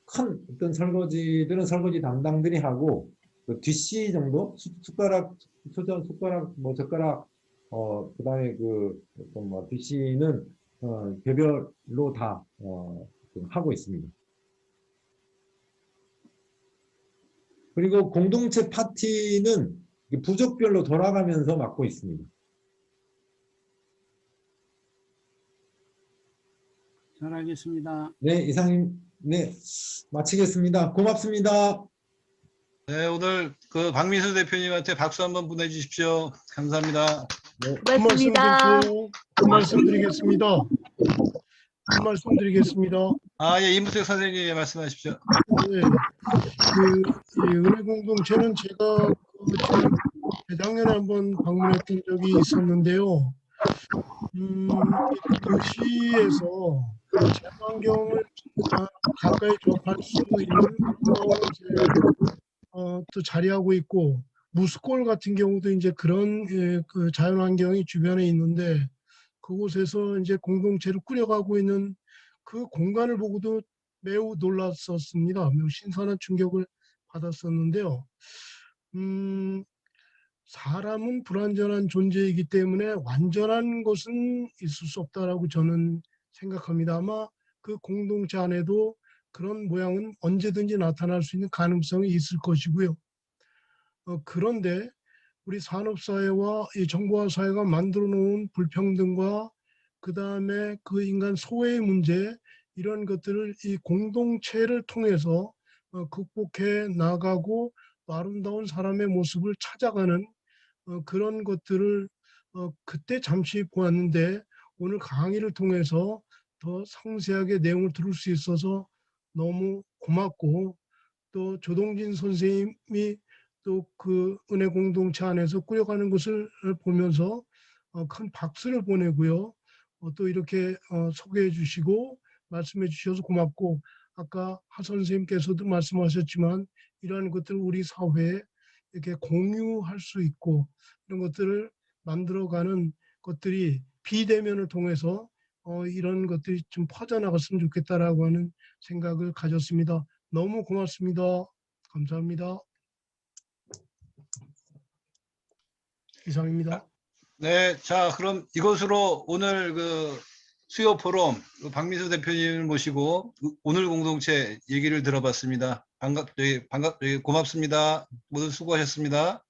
큰 어떤 설거지들은 설거지 담당들이 하고 그 뒷시 정도 숟가락 뭐 젓가락 그다음에 그 어떤 뭐 뒷시는 개별로 다 하고 있습니다. 그리고 공동체 파티는 부족별로 돌아가면서 맡고 있습니다. 잘 알겠습니다. 네, 이상님, 네, 마치겠습니다. 고맙습니다. 네, 오늘 그 박민수 대표님한테 박수 한번 보내주십시오. 감사합니다. 고맙습니다. 한 말씀 드리겠습니다. 한 말씀 드리겠습니다. 아, 예, 임부택 선생님 말씀하십시오. 네, 이 은혜 공동체는 제가 재작년에 한번 방문했던 적이 있었는데요. 도시에서 자연환경을 가까이 접할 수 있는 또 자리하고 있고, 무스골 같은 경우도 이제 그런 그 자연환경이 주변에 있는데, 그곳에서 이제 공동체를 꾸려가고 있는 그 공간을 보고도 매우 놀랐었습니다. 매우 신선한 충격을 받았었는데요. 사람은 불완전한 존재이기 때문에 완전한 것은 있을 수 없다라고 저는 생각합니다. 아마 그 공동체 안에도 그런 모양은 언제든지 나타날 수 있는 가능성이 있을 것이고요. 그런데 우리 산업사회와 이 정보화 사회가 만들어 놓은 불평등과 그 다음에 그 인간 소외의 문제, 이런 것들을 이 공동체를 통해서 극복해 나가고 아름다운 사람의 모습을 찾아가는 그런 것들을 그때 잠시 보았는데, 오늘 강의를 통해서 더 상세하게 내용을 들을 수 있어서 너무 고맙고, 또 조동진 선생님이 또 그 은혜 공동체 안에서 꾸려가는 것을 보면서 큰 박수를 보내고요. 또 이렇게 소개해 주시고 말씀해 주셔서 고맙고, 아까 하 선생님께서도 말씀하셨지만 이러한 것들을 우리 사회에 이렇게 공유할 수 있고, 이런 것들을 만들어가는 것들이 비대면을 통해서 이런 것들이 좀 퍼져나갔으면 좋겠다라고 하는 생각을 가졌습니다. 너무 고맙습니다. 감사합니다. 이상입니다. 네, 자, 그럼 이것으로 오늘 그 수요 포럼 박민수 대표님을 모시고 오늘 공동체 얘기를 들어봤습니다. 고맙습니다. 모두 수고하셨습니다.